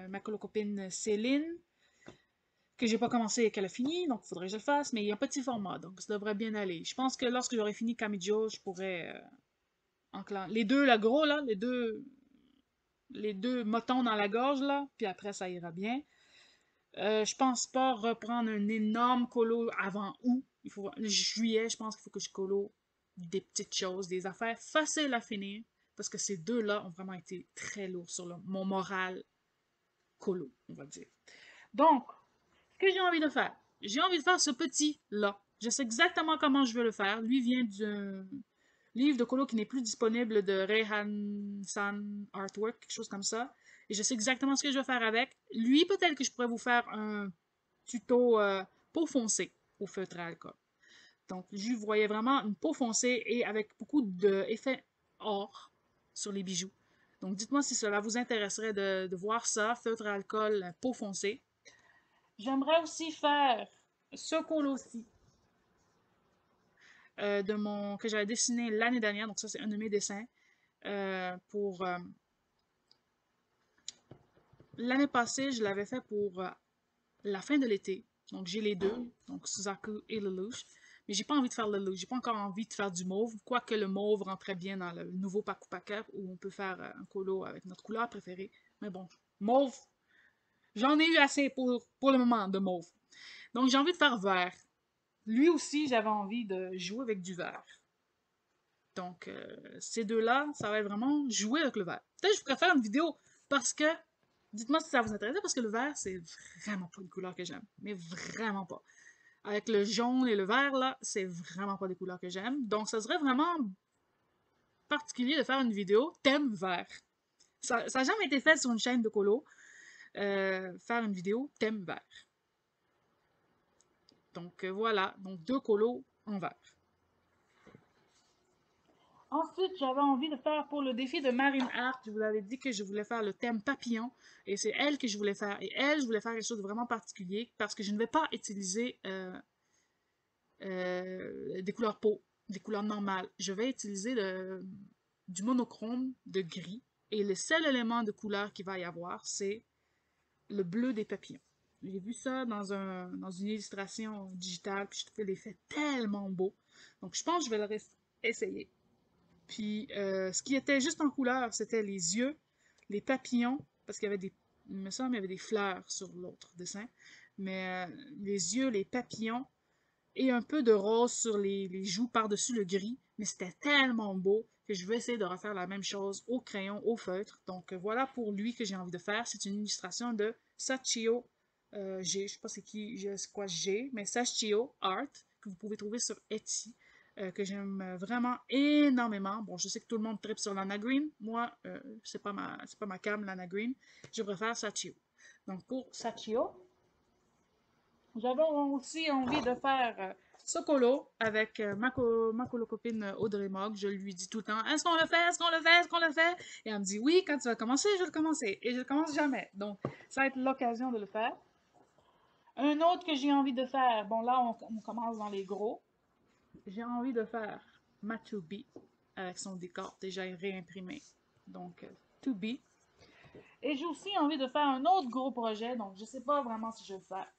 ma copine Céline, que j'ai pas commencé et qu'elle a fini, donc il faudrait que je le fasse, mais il y a un petit format, donc ça devrait bien aller. Je pense que lorsque j'aurai fini Kamijo, je pourrais les deux, là, gros, là, les deux motons dans la gorge, là, puis après ça ira bien. Je pense pas reprendre un énorme colo avant août. Juillet, je pense qu'il faut que je colo des petites choses, des affaires faciles à finir, parce que ces deux-là ont vraiment été très lourds sur mon moral colo, on va dire. Donc, ce que j'ai envie de faire, j'ai envie de faire ce petit-là. Je sais exactement comment je veux le faire. Lui vient d'un livre de colo qui n'est plus disponible de Rayhan San Artwork, quelque chose comme ça. Et je sais exactement ce que je vais faire avec. Lui, peut-être que je pourrais vous faire un tuto peau foncée au feutre à alcool. Donc, je voyais vraiment une peau foncée et avec beaucoup d'effets or sur les bijoux. Donc, dites-moi si cela vous intéresserait de voir ça, feutre à alcool, peau foncée. J'aimerais aussi faire ce colo-ci que j'avais dessiné l'année dernière. Donc, ça, c'est un de mes dessins. Pour l'année passée, je l'avais fait pour la fin de l'été. Donc, j'ai les deux, donc Suzaku et Lelouch. Mais j'ai pas envie de faire Lelouch. J'ai pas encore envie de faire du mauve, quoique le mauve rentrait bien dans le nouveau Paku Paka où on peut faire un colo avec notre couleur préférée. Mais bon, mauve, j'en ai eu assez pour le moment de mauve. Donc, j'ai envie de faire vert. Lui aussi, j'avais envie de jouer avec du vert. Donc, ces deux-là, ça va être vraiment jouer avec le vert. Peut-être que je pourrais faire une vidéo parce que, dites-moi si ça vous intéresse, parce que le vert, c'est vraiment pas une couleur que j'aime. Mais vraiment pas. Avec le jaune et le vert, là, c'est vraiment pas des couleurs que j'aime. Donc, ça serait vraiment particulier de faire une vidéo thème vert. Ça n'a jamais été fait sur une chaîne de colo. Faire une vidéo thème vert. Donc, voilà. Donc, 2 colos en vert. Ensuite, j'avais envie de faire pour le défi de Marine Art, je vous avais dit que je voulais faire le thème papillon, et c'est elle que je voulais faire. Et elle, je voulais faire quelque chose de vraiment particulier, parce que je ne vais pas utiliser des couleurs peau, des couleurs normales. Je vais utiliser du monochrome de gris, et le seul élément de couleur qu'il va y avoir, c'est le bleu des papillons. J'ai vu ça dans une illustration digitale, puis je trouvais l'effet tellement beau. Donc, je pense que je vais le essayer. Puis, ce qui était juste en couleur, c'était les yeux, les papillons, parce qu'il y avait il me semble, il y avait des fleurs sur l'autre dessin, mais les yeux, les papillons, et un peu de rose sur les joues par-dessus le gris, mais c'était tellement beau que je vais essayer de refaire la même chose au crayon, au feutre. Donc, voilà pour lui que j'ai envie de faire. C'est une illustration de Sachio G, je sais pas c'est quoi G, mais Sachio Art, que vous pouvez trouver sur Etsy que j'aime vraiment énormément. Bon, je sais que tout le monde tripe sur Lana Green. Moi, c'est pas ma cam, Lana Green. Je préfère Sachio. Donc, pour Sachio, j'avais aussi envie de faire ce colo avec ma colo-copine Audrey Mogg. Je lui dis tout le temps, est-ce qu'on le fait? Est-ce qu'on le fait? Est-ce qu'on le fait? Et elle me dit, oui, quand tu vas commencer, je vais le commencer. Et je le commence jamais. Donc, ça va être l'occasion de le faire. Un autre que j'ai envie de faire, bon là, on commence dans les gros. J'ai envie de faire ma 2B avec son décor déjà réimprimé. Donc, 2B. Et j'ai aussi envie de faire un autre gros projet, donc je sais pas vraiment si je vais le faire.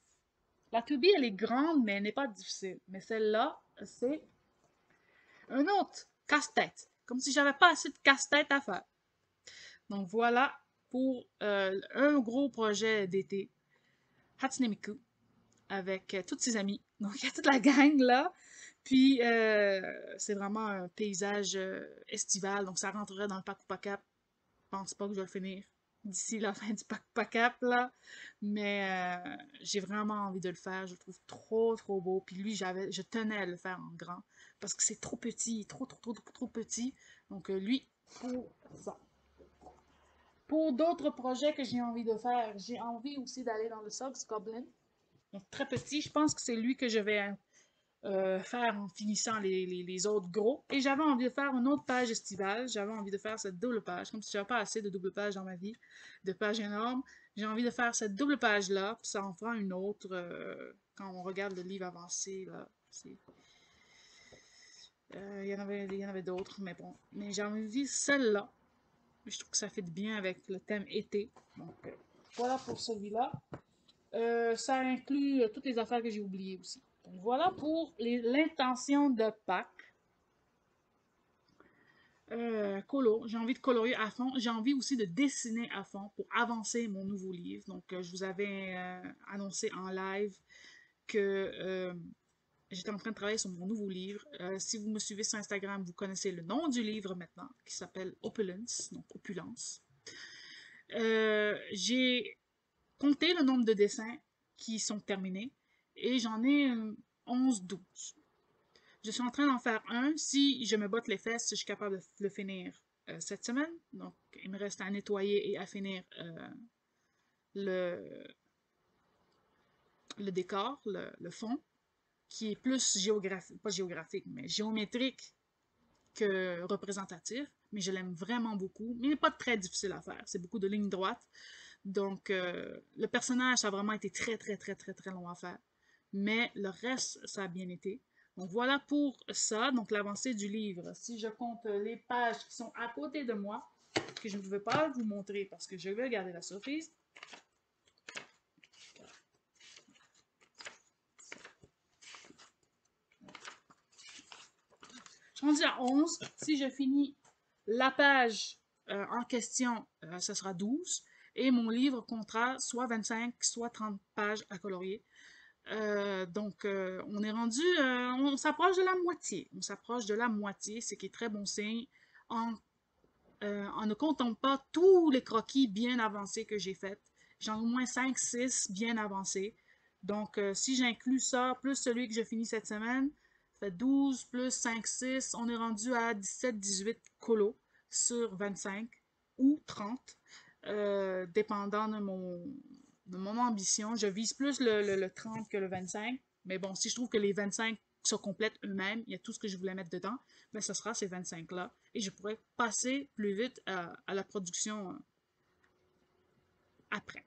La 2B, elle est grande, mais elle n'est pas difficile. Mais celle-là, c'est un autre casse-tête. Comme si j'avais pas assez de casse-tête à faire. Donc voilà pour un gros projet d'été. Hatsune Miku avec toutes ses amis. Donc il y a toute la gang là. Puis c'est vraiment un paysage estival, donc ça rentrerait dans le Paku Paka. Je pense pas que je vais le finir. d'ici la fin du pack là. Mais j'ai vraiment envie de le faire. Je le trouve trop, trop beau. Puis lui, je tenais à le faire en grand parce que c'est trop petit, trop, trop, trop, trop, trop petit. Donc lui, pour ça. Pour d'autres projets que j'ai envie de faire, j'ai envie aussi d'aller dans le Sogs Goblin. Donc très petit. Je pense que c'est lui que je vais faire en finissant les autres gros. Et j'avais envie de faire une autre page estivale. J'avais envie de faire cette double page. Comme si j'avais pas assez de double pages dans ma vie, de pages énormes. J'ai envie de faire cette double page-là, puis ça en fera une autre quand on regarde le livre avancé. Là, il y en avait d'autres, mais bon. Mais j'ai envie de celle-là. Je trouve que ça fait bien avec le thème été. Donc, voilà pour celui-là. Ça inclut toutes les affaires que j'ai oubliées aussi. Donc voilà pour l'intention de Pâques. Colo, j'ai envie de colorier à fond. J'ai envie aussi de dessiner à fond pour avancer mon nouveau livre. Donc, je vous avais annoncé en live que j'étais en train de travailler sur mon nouveau livre. Si vous me suivez sur Instagram, vous connaissez le nom du livre maintenant, qui s'appelle Opulence, donc Opulence. J'ai compté le nombre de dessins qui sont terminés et j'en ai 11-12. Je suis en train d'en faire un. Si je me botte les fesses, je suis capable de le finir cette semaine. Donc, il me reste à nettoyer et à finir le, le décor, le fond, qui est plus géographique, pas géographique, mais géométrique que représentatif. Mais je l'aime vraiment beaucoup. Mais il n'est pas très difficile à faire. C'est beaucoup de lignes droites. Donc, le personnage, ça a vraiment été très, très, très, très, très long à faire. Mais le reste, ça a bien été. Donc, voilà pour ça. Donc, l'avancée du livre. Si je compte les pages qui sont à côté de moi, que je ne veux pas vous montrer parce que je vais garder la surprise. Je suis rendue à 11. Si je finis la page en question, ce sera 12. Et mon livre comptera soit 25, soit 30 pages à colorier. Donc, on est rendu, on s'approche de la moitié. On s'approche de la moitié, ce qui est très bon signe, en ne comptant pas tous les croquis bien avancés que j'ai faits. J'en ai au moins 5-6 bien avancés. Donc, si j'inclus ça, plus celui que j'ai fini cette semaine, ça fait 12 plus 5-6, on est rendu à 17-18 colos sur 25 ou 30, dépendant de mon ambition. Je vise plus le 30 que le 25. Mais bon, si je trouve que les 25 se complètent eux-mêmes, il y a tout ce que je voulais mettre dedans, ben ce sera ces 25-là. Et je pourrais passer plus vite à la production après.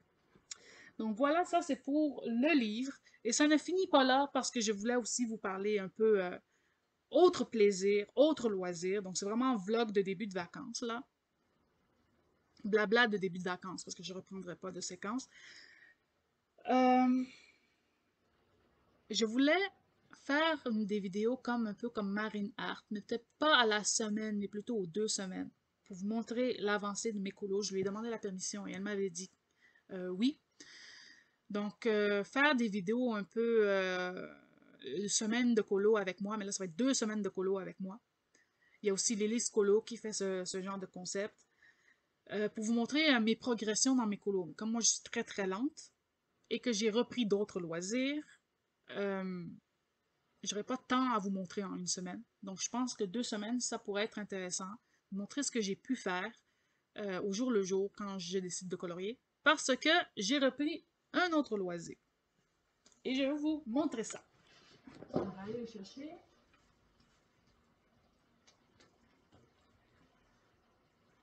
Donc voilà, ça c'est pour le livre. Et ça ne finit pas là parce que je voulais aussi vous parler un peu autre plaisir, autre loisir. Donc c'est vraiment un vlog de début de vacances là. Blabla de début de vacances parce que je ne reprendrai pas de séquence. Euh, je voulais faire des vidéos comme un peu comme Marine Hart, mais peut-être pas à la semaine, mais plutôt aux 2 semaines, pour vous montrer l'avancée de mes colos. Je lui ai demandé la permission et elle m'avait dit oui. Donc, faire des vidéos un peu une semaine de colo avec moi, mais là, ça va être 2 semaines de colo avec moi. Il y a aussi l'Élise Colo qui fait ce genre de concept. Pour vous montrer mes progressions dans mes colos. Comme moi, je suis très très lente et que j'ai repris d'autres loisirs, euh, j'aurais pas de temps à vous montrer en une semaine. Donc, je pense que 2 semaines, ça pourrait être intéressant. Montrer ce que j'ai pu faire au jour le jour quand je décide de colorier. Parce que j'ai repris un autre loisir. Et je vais vous montrer ça. On va aller le chercher.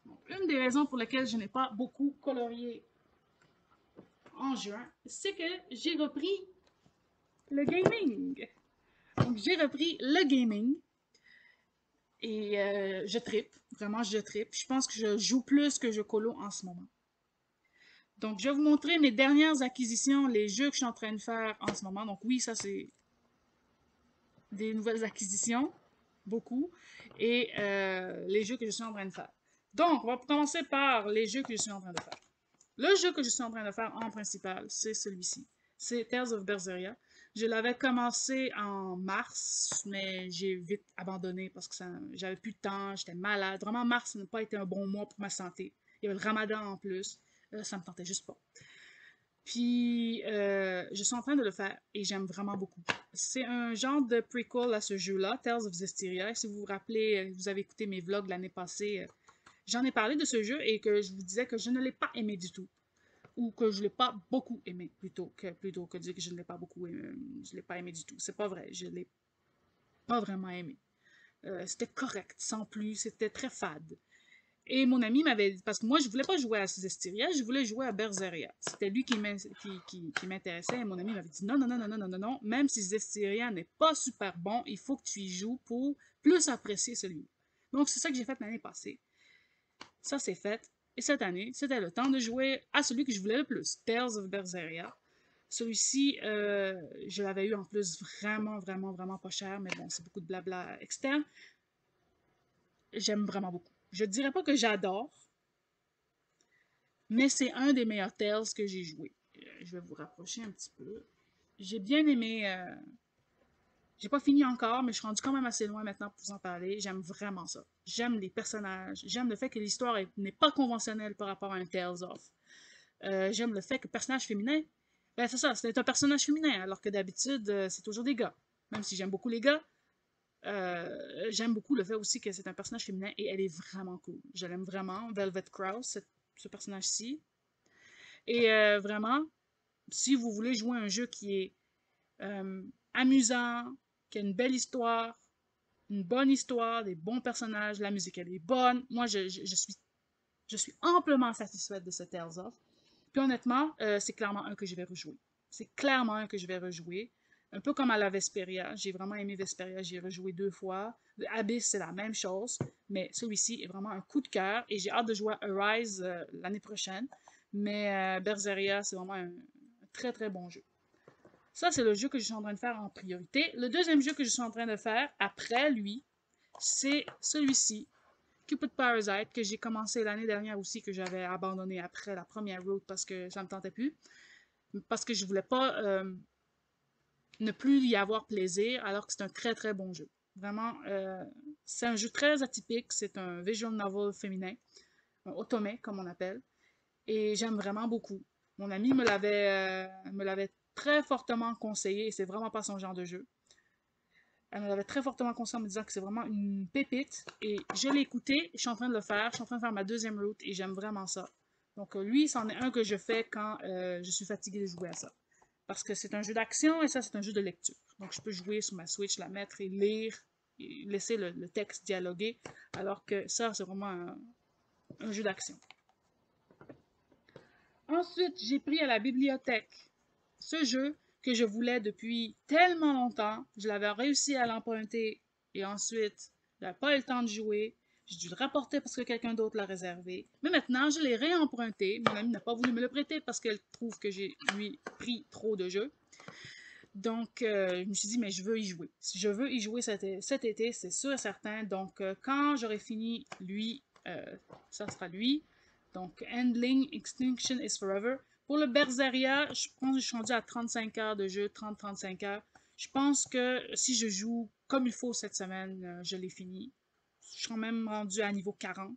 Donc, une des raisons pour lesquelles je n'ai pas beaucoup colorié en juin, c'est que j'ai repris le gaming. Donc, j'ai repris le gaming. Et je trippe, vraiment je trippe. Je pense que je joue plus que je colo en ce moment. Donc je vais vous montrer mes dernières acquisitions, les jeux que je suis en train de faire en ce moment. Donc oui, ça c'est des nouvelles acquisitions, beaucoup, et les jeux que je suis en train de faire. Donc on va commencer par les jeux que je suis en train de faire. Le jeu que je suis en train de faire en principal, c'est celui-ci. C'est Tales of Berseria. Je l'avais commencé en mars, mais j'ai vite abandonné parce que j'avais plus de temps, j'étais malade. Vraiment, mars n'a pas été un bon mois pour ma santé. Il y avait le ramadan en plus. Ça me tentait juste pas. Puis, je suis en train de le faire et j'aime vraiment beaucoup. C'est un genre de prequel à ce jeu-là, Tales of Zestiria. Si vous vous rappelez, vous avez écouté mes vlogs l'année passée, j'en ai parlé de ce jeu et que je vous disais que je ne l'ai pas aimé du tout. Ou que je ne l'ai pas beaucoup aimé, plutôt que dire que je ne l'ai pas beaucoup aimé. Je ne l'ai pas aimé du tout. C'est pas vrai, je ne l'ai pas vraiment aimé. C'était correct, sans plus, c'était très fade. Et mon ami m'avait dit, parce que moi, je voulais pas jouer à Zestiria, je voulais jouer à Berseria. C'était lui qui m'intéressait, et mon ami m'avait dit non, non, non, non, non, non, non, non, même si Zestiria n'est pas super bon, il faut que tu y joues pour plus apprécier celui-là. Donc, c'est ça que j'ai fait l'année passée. Ça, c'est fait. Et cette année, c'était le temps de jouer à celui que je voulais le plus, Tales of Berseria. Celui-ci, je l'avais eu en plus vraiment, vraiment, vraiment pas cher, mais bon, c'est beaucoup de blabla externe. J'aime vraiment beaucoup. Je dirais pas que j'adore, mais c'est un des meilleurs Tales que j'ai joué. Je vais vous rapprocher un petit peu. J'ai bien aimé. J'ai pas fini encore, mais je suis rendue quand même assez loin maintenant pour vous en parler. J'aime vraiment ça. J'aime les personnages. J'aime le fait que l'histoire n'est pas conventionnelle par rapport à un Tales of. J'aime le fait que le personnage féminin, ben c'est ça, c'est un personnage féminin, alors que d'habitude, c'est toujours des gars. Même si j'aime beaucoup les gars, j'aime beaucoup le fait aussi que c'est un personnage féminin et elle est vraiment cool. Je l'aime vraiment. Velvet Krause, ce personnage-ci. Et vraiment, si vous voulez jouer un jeu qui est amusant, qui a une belle histoire, une bonne histoire, des bons personnages, la musique elle est bonne, moi je suis amplement satisfaite de ce Tales of. Puis honnêtement, c'est clairement un que je vais rejouer. C'est clairement un que je vais rejouer. Un peu comme à la Vesperia. J'ai vraiment aimé Vesperia, j'ai rejoué 2 fois. Abyss, c'est la même chose, mais celui-ci est vraiment un coup de cœur et j'ai hâte de jouer à Arise l'année prochaine. Mais Berseria, c'est vraiment un très très bon jeu. Ça, c'est le jeu que je suis en train de faire en priorité. Le deuxième jeu que je suis en train de faire après lui, c'est celui-ci, Cupid Parasite, que j'ai commencé l'année dernière aussi, que j'avais abandonné après la première route parce que ça me tentait plus. Parce que je voulais pas ne plus y avoir plaisir, alors que c'est un très très bon jeu. Vraiment, c'est un jeu très atypique, c'est un visual novel féminin, un otome comme on appelle, et j'aime vraiment beaucoup. Mon ami me l'avait très fortement conseillé, et c'est vraiment pas son genre de jeu. Elle me l'avait très fortement conseillé en me disant que c'est vraiment une pépite, et je l'ai écouté, je suis en train de le faire, je suis en train de faire ma deuxième route, et j'aime vraiment ça. Donc lui, c'en est un que je fais quand je suis fatiguée de jouer à ça. Parce que c'est un jeu d'action et ça, c'est un jeu de lecture. Donc, je peux jouer sur ma Switch, la mettre et lire, et laisser le texte dialoguer, alors que ça, c'est vraiment un jeu d'action. Ensuite, j'ai pris à la bibliothèque ce jeu que je voulais depuis tellement longtemps. Je l'avais réussi à l'emprunter et ensuite, je n'avais pas eu le temps de jouer. J'ai dû le rapporter parce que quelqu'un d'autre l'a réservé. Mais maintenant, je l'ai réemprunté. Mon ami n'a pas voulu me le prêter parce qu'elle trouve que j'ai, lui, pris trop de jeux. Donc, je me suis dit, mais je veux y jouer. Si je veux y jouer cet été, c'est sûr et certain. Donc, quand j'aurai fini lui, ça sera lui. Donc, Handling Extinction is Forever. Pour le Berseria, je pense que je suis rendu à 35 heures de jeu, 30-35 heures. Je pense que si je joue comme il faut cette semaine, je l'ai fini. Je suis même rendu à niveau 40.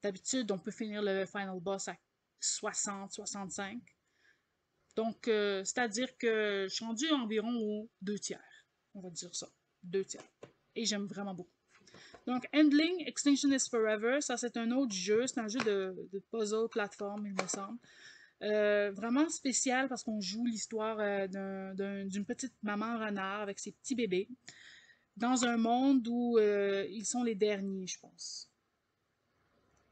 D'habitude, on peut finir le final boss à 60-65. Donc, c'est-à-dire que je suis rendu environ aux 2 tiers. On va dire ça. 2 tiers. Et j'aime vraiment beaucoup. Donc, Handling Extinction is Forever, ça c'est un autre jeu. C'est un jeu de puzzle plateforme, il me semble. Vraiment spécial parce qu'on joue l'histoire d'une petite maman renard avec ses petits bébés dans un monde où ils sont les derniers, je pense.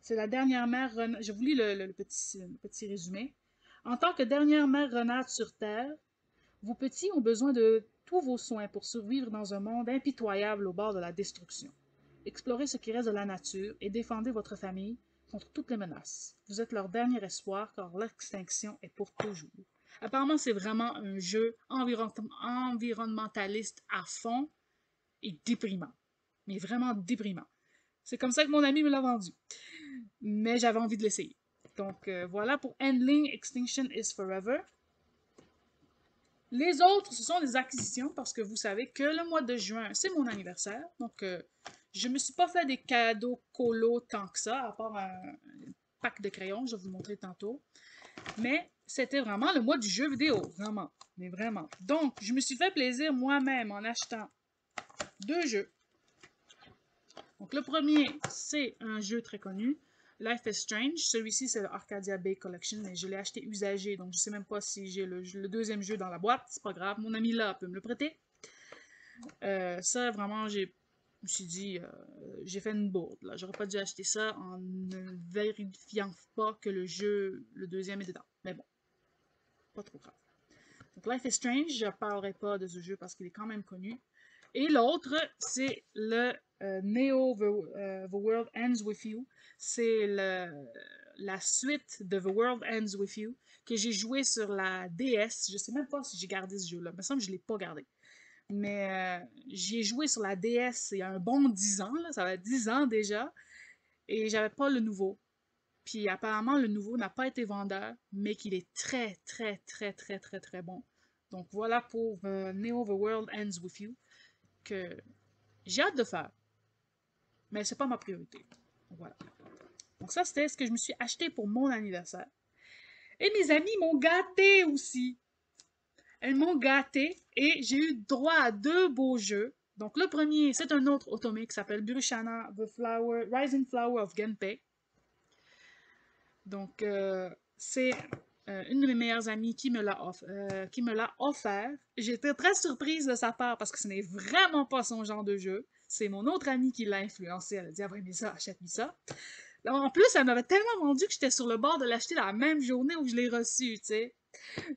C'est la dernière mère renard. Je vous lis le petit résumé. En tant que dernière mère renard sur Terre, vos petits ont besoin de tous vos soins pour survivre dans un monde impitoyable au bord de la destruction. Explorez ce qui reste de la nature et défendez votre famille contre toutes les menaces. Vous êtes leur dernier espoir car l'extinction est pour toujours. Apparemment, c'est vraiment un jeu environnementaliste à fond et déprimant. Mais vraiment déprimant. C'est comme ça que mon ami me l'a vendu. Mais j'avais envie de l'essayer. Donc voilà pour Handling Extinction is Forever. Les autres, ce sont des acquisitions parce que vous savez que le mois de juin, c'est mon anniversaire. Donc, je me suis pas fait des cadeaux colo tant que ça, à part pack de crayons, je vais vous le montrer tantôt. Mais c'était vraiment le mois du jeu vidéo, vraiment, mais vraiment. Donc, je me suis fait plaisir moi-même en achetant 2 jeux. Donc, le premier, c'est un jeu très connu, Life is Strange. Celui-ci, c'est le Arcadia Bay Collection, mais je l'ai acheté usagé, donc je sais même pas si j'ai le deuxième jeu dans la boîte. C'est pas grave, mon ami là peut me le prêter. Ça, vraiment, je me suis dit, j'ai fait une bourde. Là. J'aurais pas dû acheter ça en ne vérifiant pas que le deuxième est dedans. Mais bon, pas trop grave. Donc, Life is Strange, je ne parlerai pas de ce jeu parce qu'il est quand même connu. Et l'autre, c'est le Neo The World Ends With You. C'est la suite de The World Ends With You que j'ai joué sur la DS. Je sais même pas si j'ai gardé ce jeu-là. Il me semble que je ne l'ai pas gardé. Mais j'y ai joué sur la DS il y a un bon 10 ans. Là. Ça va être 10 ans déjà. Et j'avais pas le nouveau. Puis apparemment, le nouveau n'a pas été vendeur, mais qu'il est très, très, très, très, très, très bon. Donc voilà pour Neo The World Ends With You, que j'ai hâte de faire. Mais c'est pas ma priorité. Voilà. Donc ça, c'était ce que je me suis acheté pour mon anniversaire. Et mes amis m'ont gâté aussi. Elles m'ont gâté et j'ai eu droit à 2 beaux jeux. Donc le premier, c'est un autre otome qui s'appelle Burushana The Rising Flower of Genpei. Donc, c'est une de mes meilleures amies qui me l'a offert. J'étais très surprise de sa part parce que ce n'est vraiment pas son genre de jeu. C'est mon autre amie qui l'a influencé. Elle a dit, ah, mais ça, achète-moi ça. Alors, en plus, elle m'avait tellement vendu que j'étais sur le bord de l'acheter la même journée où je l'ai reçu, tu sais.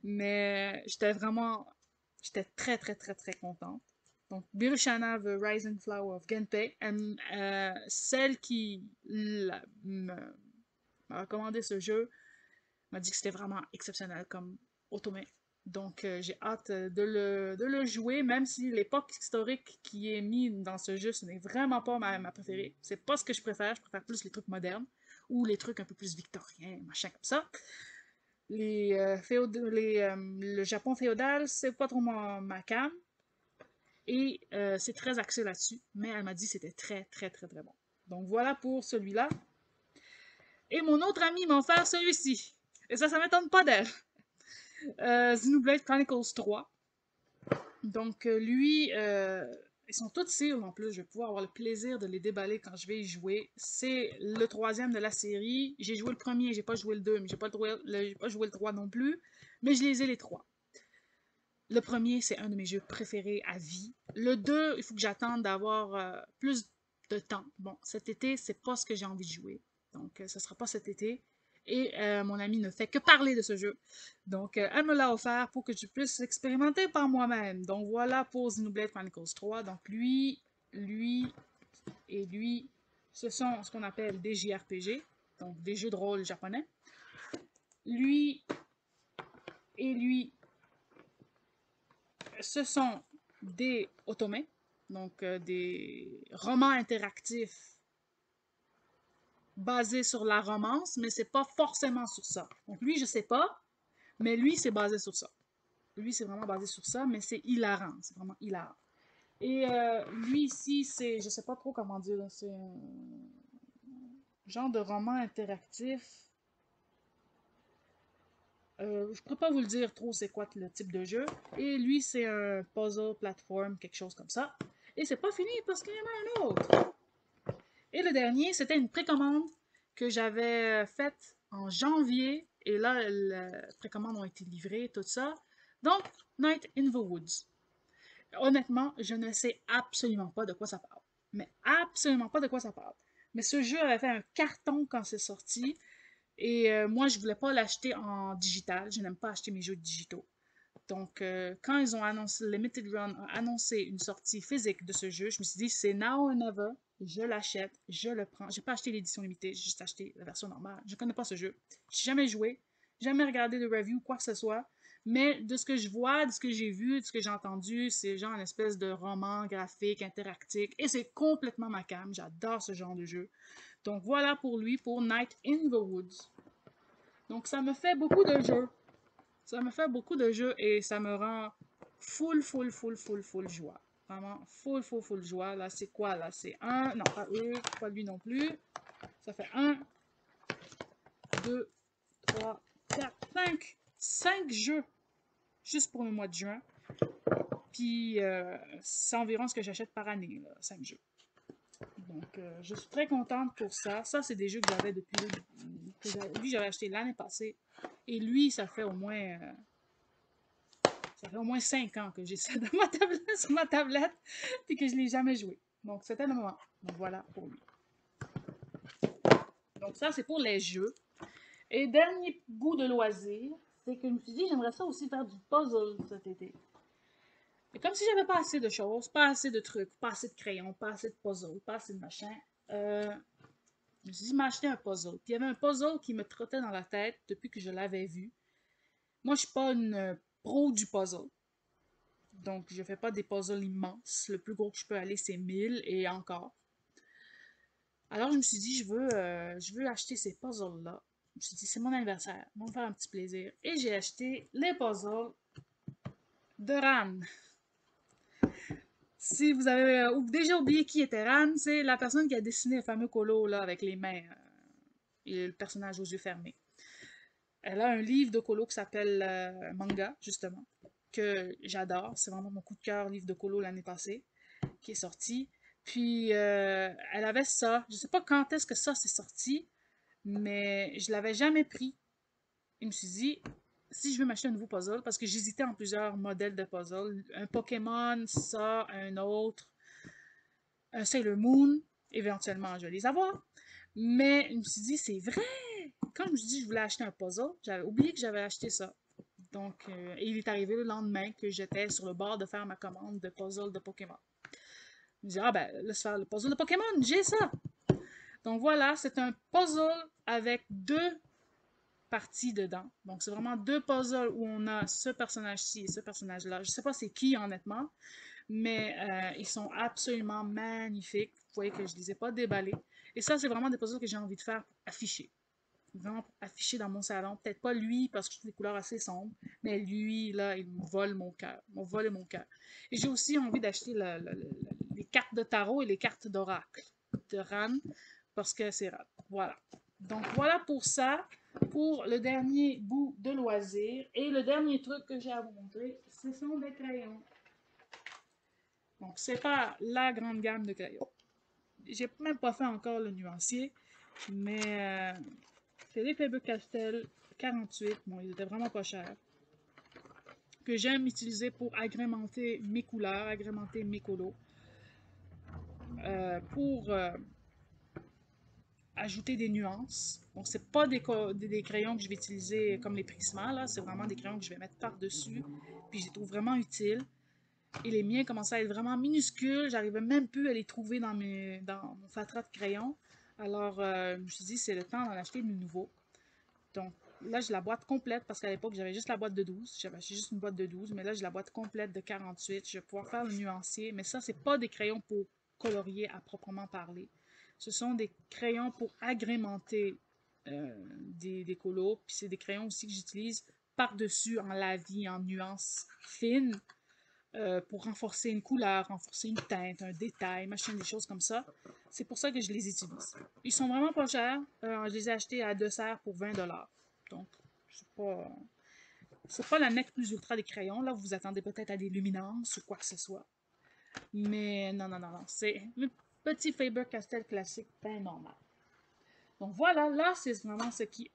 Mais j'étais très, très, très, très contente. Donc, Birushana, The Rising Flower of Genpei, celle qui m'a recommandé ce jeu, m'a dit que c'était vraiment exceptionnel comme otome. Donc, j'ai hâte de le jouer, même si l'époque historique qui est mise dans ce jeu, ce n'est vraiment pas ma préférée. C'est pas ce que je préfère plus les trucs modernes, ou les trucs un peu plus victoriens, machin comme ça. Le Japon féodal, c'est pas trop ma cam, et c'est très axé là-dessus, mais elle m'a dit que c'était très, très, très, très bon. Donc voilà pour celui-là. Et mon autre ami m'a offert celui-ci. Et ça m'étonne pas d'elle. Xenoblade Chronicles 3. Donc, lui, ils sont tous sealed en plus. Je vais pouvoir avoir le plaisir de les déballer quand je vais y jouer. C'est le 3e de la série. J'ai joué le premier, j'ai pas joué le 2, mais j'ai pas joué le 3 non plus. Mais je les ai les 3. Le premier, c'est un de mes jeux préférés à vie. Le 2, il faut que j'attende d'avoir plus de temps. Bon, cet été, c'est pas ce que j'ai envie de jouer. Donc, ce sera pas cet été. Et mon ami ne fait que parler de ce jeu. Donc, elle me l'a offert pour que je puisse l'expérimenter par moi-même. Donc, voilà pour Xenoblade Chronicles 3. Donc, lui et lui, ce sont ce qu'on appelle des JRPG, donc des jeux de rôle japonais. Lui et lui, ce sont des otome, donc des romans interactifs basés sur la romance, mais c'est pas forcément sur ça. Donc lui, je sais pas, mais lui, c'est basé sur ça. Lui, c'est vraiment basé sur ça, mais c'est hilarant. C'est vraiment hilarant. Et lui ici, c'est, je sais pas trop comment dire, c'est un genre de roman interactif. Je pourrais pas vous le dire trop c'est quoi le type de jeu. Et lui, c'est un puzzle platform, quelque chose comme ça. Et c'est pas fini parce qu'il y en a un autre. Et le dernier, c'était une précommande que j'avais faite en janvier. Et là, les précommandes ont été livrées, tout ça. Donc, Night in the Woods. Honnêtement, je ne sais absolument pas de quoi ça parle. Mais absolument pas de quoi ça parle. Mais ce jeu avait fait un carton quand c'est sorti. Et moi, je voulais pas l'acheter en digital. Je n'aime pas acheter mes jeux digitaux. Donc, quand ils ont annoncé, Limited Run a annoncé une sortie physique de ce jeu, je me suis dit, c'est now or never. Je l'achète, je le prends. J'ai pas acheté l'édition limitée, j'ai juste acheté la version normale. Je connais pas ce jeu. J'ai jamais joué, jamais regardé de review, quoi que ce soit. Mais de ce que je vois, de ce que j'ai vu, de ce que j'ai entendu, c'est genre une espèce de roman graphique, interactif. Et c'est complètement ma came. J'adore ce genre de jeu. Donc voilà pour lui, pour Night in the Woods. Donc ça me fait beaucoup de jeux. Ça me fait beaucoup de jeux et ça me rend full joie. Vraiment, full joie. Là, c'est quoi, là? C'est un... Non, pas eux, pas lui non plus. Ça fait 1, 2, 3, 4, 5 jeux juste pour le mois de juin. Puis, c'est environ ce que j'achète par année, là, 5 jeux. Donc, je suis très contente pour ça. Ça, c'est des jeux que j'avais depuis... lui, j'avais acheté l'année passée. Et lui, ça fait au moins... ça fait au moins 5 ans que j'ai ça dans ma tablette, sur ma tablette, puis que je ne l'ai jamais joué. Donc, c'était le moment. Donc, voilà pour lui. Donc, ça, c'est pour les jeux. Et dernier bout de loisir, c'est que je me suis dit, j'aimerais ça aussi faire du puzzle cet été. Et comme si j'avais pas assez de choses, pas assez de trucs, pas assez de crayons, pas assez de puzzle, pas assez de machin, je me suis dit, m'acheter un puzzle. Puis il y avait un puzzle qui me trottait dans la tête depuis que je l'avais vu. Moi, je suis pas une pro du puzzle. Donc, je fais pas des puzzles immenses. Le plus gros que je peux aller, c'est 1000 et encore. Alors, je me suis dit, je veux acheter ces puzzles-là. Je me suis dit, c'est mon anniversaire, on va me faire un petit plaisir. Et j'ai acheté les puzzles de Ran. Si vous avez déjà oublié qui était Ran, c'est la personne qui a dessiné le fameux colo là, avec les mains et le personnage aux yeux fermés. Elle a un livre de colo qui s'appelle Manga, justement, que j'adore. C'est vraiment mon coup de cœur livre de colo l'année passée, qui est sorti. Puis, elle avait ça. Je sais pas quand est-ce que ça s'est sorti, mais je l'avais jamais pris. Et je me suis dit, si je veux m'acheter un nouveau puzzle, parce que j'hésitais en plusieurs modèles de puzzle, un Pokémon, ça, un autre, un Sailor Moon, éventuellement je vais les avoir. Mais je me suis dit, c'est vrai! Quand je me suis dit que je voulais acheter un puzzle, j'avais oublié que j'avais acheté ça. Donc, il est arrivé le lendemain que j'étais sur le bord de faire ma commande de puzzle de Pokémon. Je me dis, ah ben, laisse faire le puzzle de Pokémon, j'ai ça! Donc voilà, c'est un puzzle avec 2 parties dedans. Donc c'est vraiment 2 puzzles où on a ce personnage-ci et ce personnage-là. Je sais pas c'est qui honnêtement, mais ils sont absolument magnifiques. Vous voyez que je ne les ai pas déballés. Et ça, c'est vraiment des puzzles que j'ai envie de faire pour afficher. Vraiment pour afficher dans mon salon. Peut-être pas lui, parce que je trouve des couleurs assez sombres, mais lui, là, il me vole mon cœur. Il m'a volé mon cœur. Et j'ai aussi envie d'acheter les cartes de tarot et les cartes d'oracle de Ran, parce que c'est Ran. Voilà. Donc voilà pour ça, pour le dernier bout de loisir. Et le dernier truc que j'ai à vous montrer, ce sont des crayons. Donc, c'est pas la grande gamme de crayons. J'ai même pas fait encore le nuancier, mais c'est les Faber-Castell 48. Bon, ils étaient vraiment pas chers. Que j'aime utiliser pour agrémenter mes couleurs, agrémenter mes colos. Pour ajouter des nuances. Donc, c'est pas des crayons que je vais utiliser comme les Prisma, là. C'est vraiment des crayons que je vais mettre par-dessus. Puis, je les trouve vraiment utiles. Et les miens commençaient à être vraiment minuscules. J'arrivais même plus à les trouver dans mon fatras de crayons. Alors, je me suis dit, c'est le temps d'en acheter de nouveau. Donc, là, j'ai la boîte complète parce qu'à l'époque, j'avais juste la boîte de 12. J'avais acheté juste une boîte de 12, mais là, j'ai la boîte complète de 48. Je vais pouvoir faire le nuancier. Mais ça, c'est pas des crayons pour colorier à proprement parler. Ce sont des crayons pour agrémenter des colos. Puis c'est des crayons aussi que j'utilise par-dessus en lavis, en nuances fines. Pour renforcer une couleur, renforcer une teinte, un détail, machin, des choses comme ça. C'est pour ça que je les utilise. Ils sont vraiment pas chers. Je les ai achetés à Dessert pour 20$. Donc, c'est pas la nec plus ultra des crayons. Là, vous vous attendez peut-être à des luminances ou quoi que ce soit. Mais non, non, non, non. C'est le petit Faber-Castell classique, bien normal. Donc voilà, là, c'est vraiment ce qui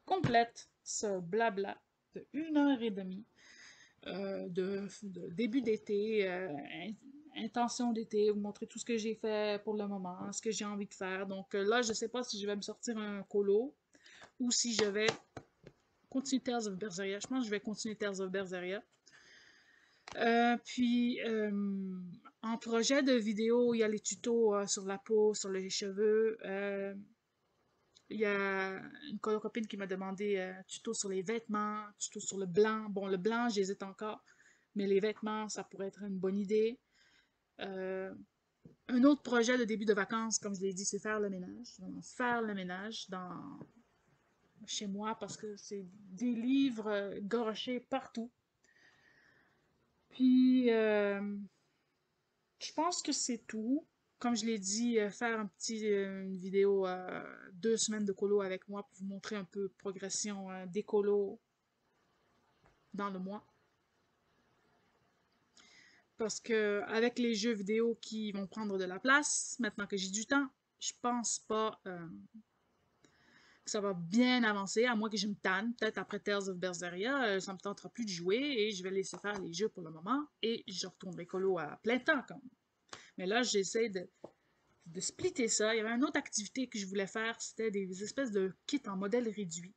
complète ce blabla de 1h30 de début d'été, intention d'été, vous montrer tout ce que j'ai fait pour le moment, ce que j'ai envie de faire. Donc là, je ne sais pas si je vais me sortir un colo ou si je vais continuer Tales of Berseria. Je pense que je vais continuer Tales of Berseria. Puis, en projet de vidéo, il y a les tutos sur la peau, sur les cheveux. Il y a une copine qui m'a demandé un tuto sur les vêtements, tuto sur le blanc. Bon, le blanc, j'hésite encore, mais les vêtements, ça pourrait être une bonne idée. Un autre projet de début de vacances, comme je l'ai dit, c'est faire le ménage. Vraiment faire le ménage chez moi parce que c'est des livres garochés partout. Puis, je pense que c'est tout. comme je l'ai dit, faire une vidéo 2 semaines de colo avec moi pour vous montrer un peu progression des colos dans le mois. Parce que avec les jeux vidéo qui vont prendre de la place, maintenant que j'ai du temps, je pense pas que ça va bien avancer, à moins que je me tanne. Peut-être après Tales of Berseria, ça me tentera plus de jouer et je vais laisser faire les jeux pour le moment et je retournerai colo à plein temps quand même. Mais là, j'essaie de splitter ça. Il y avait une autre activité que je voulais faire, c'était des espèces de kits en modèle réduit.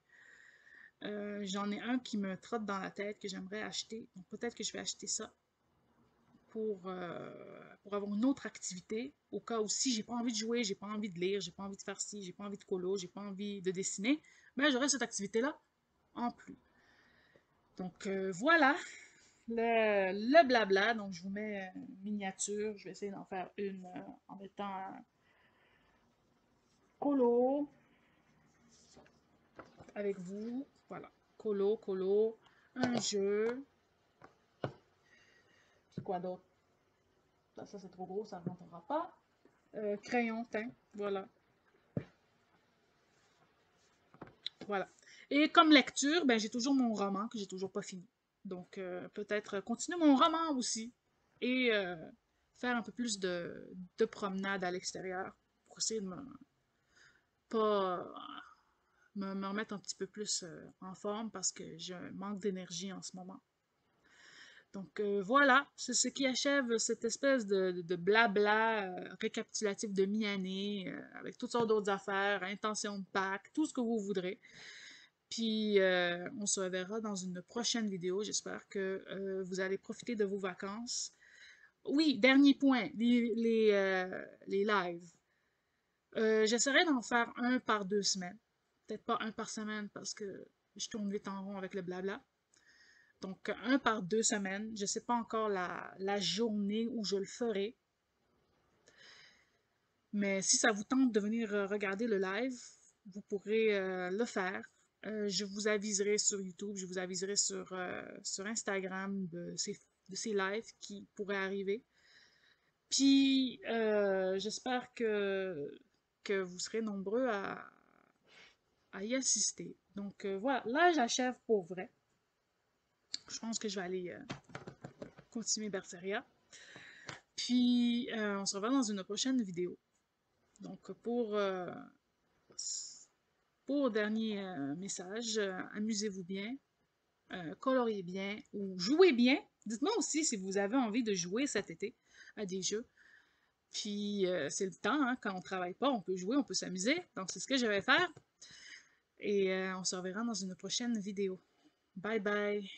J'en ai un qui me trotte dans la tête que j'aimerais acheter. Donc peut-être que je vais acheter ça pour avoir une autre activité, au cas où si j'ai pas envie de jouer, j'ai pas envie de lire, j'ai pas envie de faire ci, j'ai pas envie de colo, j'ai pas envie de dessiner, ben j'aurai cette activité-là en plus. Donc voilà le blabla. Donc je vous mets une miniature, je vais essayer d'en faire une en mettant colo avec vous. Voilà, colo, un jeu. Quoi d'autre? Ça c'est trop gros, ça ne rentrera pas. Crayon, teint, voilà. Voilà. Et comme lecture, ben, j'ai toujours mon roman que j'ai toujours pas fini. Donc, peut-être continuer mon roman aussi et faire un peu plus de promenade à l'extérieur pour essayer de pas, me remettre un petit peu plus en forme parce que j'ai un manque d'énergie en ce moment. Donc voilà, c'est ce qui achève cette espèce de blabla récapitulatif de mi-année avec toutes sortes d'autres affaires, intentions de Pâques, tout ce que vous voudrez. Puis on se reverra dans une prochaine vidéo. J'espère que vous allez profiter de vos vacances. Oui, dernier point, les lives. J'essaierai d'en faire un par 2 semaines. Peut-être pas un par semaine parce que je tourne vite en rond avec le blabla. Donc un par 2 semaines. Je ne sais pas encore la journée où je le ferai. Mais si ça vous tente de venir regarder le live, vous pourrez le faire. Je vous aviserai sur YouTube, je vous aviserai sur Instagram de ces lives qui pourraient arriver. Puis, j'espère que vous serez nombreux à y assister. Donc, voilà, là, j'achève pour vrai. Je pense que je vais aller continuer Berseria. Puis, on se revoit dans une prochaine vidéo. Donc, pour dernier message, amusez-vous bien, coloriez bien ou jouez bien. Dites-moi aussi si vous avez envie de jouer cet été à des jeux. Puis c'est le temps, hein, quand on travaille pas, on peut jouer, on peut s'amuser. Donc c'est ce que je vais faire. Et on se reverra dans une prochaine vidéo. Bye bye!